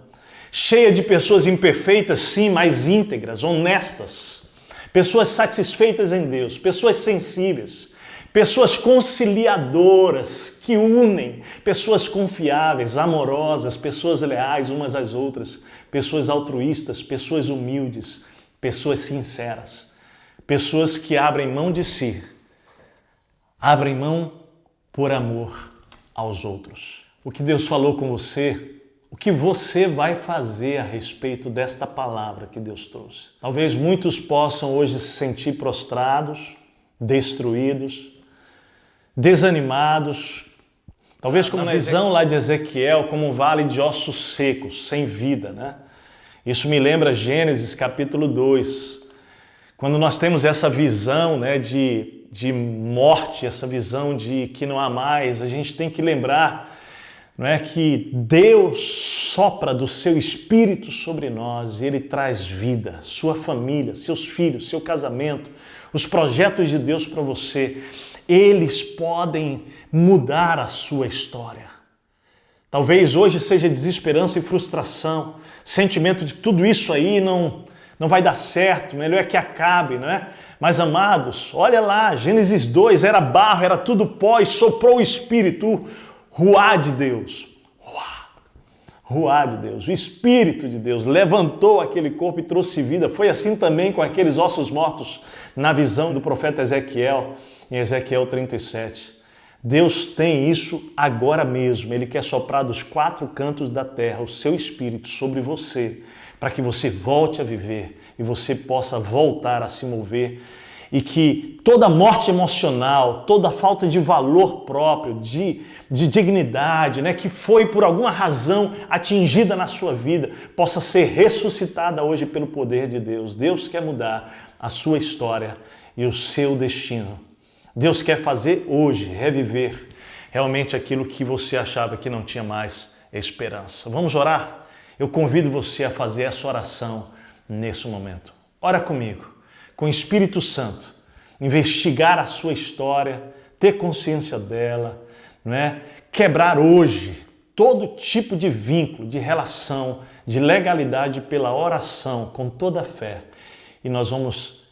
[SPEAKER 4] cheia de pessoas imperfeitas, sim, mas íntegras, honestas, pessoas satisfeitas em Deus, pessoas sensíveis, pessoas conciliadoras que unem, pessoas confiáveis, amorosas, pessoas leais umas às outras, pessoas altruístas, pessoas humildes, pessoas sinceras. Pessoas que abrem mão de si, abrem mão por amor aos outros. O que Deus falou com você, o que você vai fazer a respeito desta palavra que Deus trouxe? Talvez muitos possam hoje se sentir prostrados, destruídos, desanimados, talvez com uma visão lá de Ezequiel como um vale de ossos secos, sem vida, né? Isso me lembra Gênesis capítulo 2, quando nós temos essa visão, né, de morte, essa visão de que não há mais, a gente tem que lembrar, não é, que Deus sopra do seu Espírito sobre nós e Ele traz vida, sua família, seus filhos, seu casamento, os projetos de Deus para você, eles podem mudar a sua história. Talvez hoje seja desesperança e frustração, sentimento de que tudo isso aí não vai dar certo, melhor é que acabe, não é? Mas amados, olha lá, Gênesis 2, era barro, era tudo pó e soprou o Espírito, ruá de Deus, ruá de Deus, o Espírito de Deus levantou aquele corpo e trouxe vida. Foi assim também com aqueles ossos mortos na visão do profeta Ezequiel, em Ezequiel 37. Deus tem isso agora mesmo, Ele quer soprar dos 4 cantos da terra o seu Espírito sobre você, para que você volte a viver e você possa voltar a se mover e que toda morte emocional, toda falta de valor próprio, de dignidade, né, que foi por alguma razão atingida na sua vida, possa ser ressuscitada hoje pelo poder de Deus. Deus quer mudar a sua história e o seu destino. Deus quer fazer hoje, reviver realmente aquilo que você achava que não tinha mais esperança. Vamos orar? Eu convido você a fazer essa oração nesse momento. Ora comigo, com o Espírito Santo, investigar a sua história, ter consciência dela, não é? Quebrar hoje todo tipo de vínculo, de relação, de legalidade pela oração, com toda a fé. E nós vamos,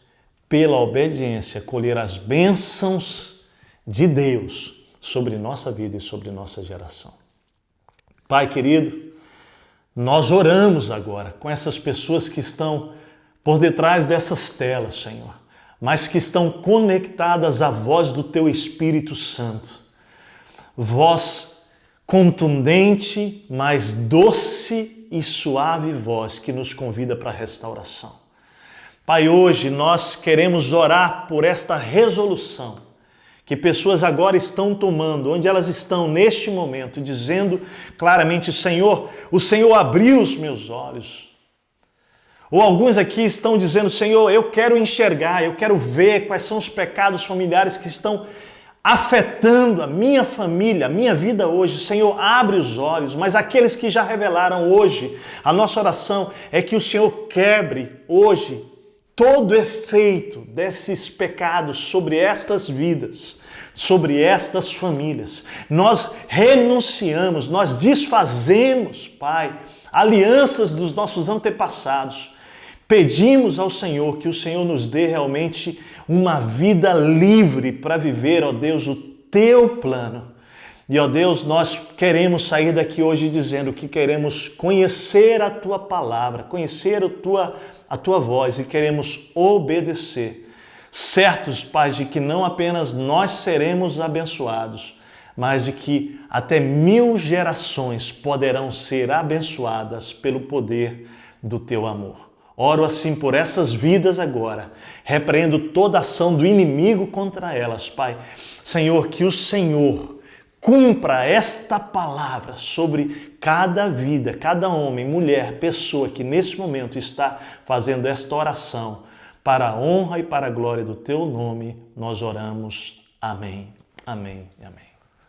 [SPEAKER 4] pela obediência, colher as bênçãos de Deus sobre nossa vida e sobre nossa geração. Pai querido, nós oramos agora com essas pessoas que estão por detrás dessas telas, Senhor, mas que estão conectadas à voz do Teu Espírito Santo. Voz contundente, mas doce e suave voz que nos convida para a restauração. Pai, hoje nós queremos orar por esta resolução que pessoas agora estão tomando, onde elas estão neste momento, dizendo claramente: Senhor, o Senhor abriu os meus olhos. Ou alguns aqui estão dizendo: Senhor, eu quero enxergar, eu quero ver quais são os pecados familiares que estão afetando a minha família, a minha vida hoje. Senhor, abre os olhos, mas aqueles que já revelaram hoje, a nossa oração é que o Senhor quebre hoje todo efeito desses pecados sobre estas vidas, sobre estas famílias. Nós renunciamos, nós desfazemos, Pai, alianças dos nossos antepassados. Pedimos ao Senhor que o Senhor nos dê realmente uma vida livre para viver, ó Deus, o Teu plano. E, ó Deus, nós queremos sair daqui hoje dizendo que queremos conhecer a Tua palavra, conhecer a Tua voz e queremos obedecer. Certos, Pai, de que não apenas nós seremos abençoados, mas de que até 1000 gerações poderão ser abençoadas pelo poder do Teu amor. Oro assim por essas vidas agora, repreendo toda ação do inimigo contra elas, Pai. Senhor, que o Senhor cumpra esta palavra sobre cada vida, cada homem, mulher, pessoa que neste momento está fazendo esta oração. Para a honra e para a glória do Teu nome, nós oramos. Amém, amém e amém.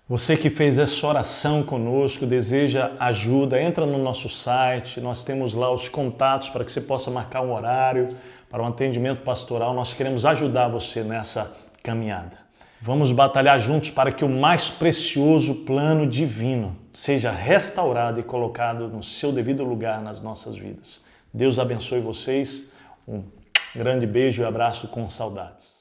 [SPEAKER 4] Você que fez essa oração conosco, deseja ajuda, entra no nosso site, nós temos lá os contatos para que você possa marcar um horário para um atendimento pastoral. Nós queremos ajudar você nessa caminhada. Vamos batalhar juntos para que o mais precioso plano divino seja restaurado e colocado no seu devido lugar nas nossas vidas. Deus abençoe vocês. Um grande beijo e abraço com saudades.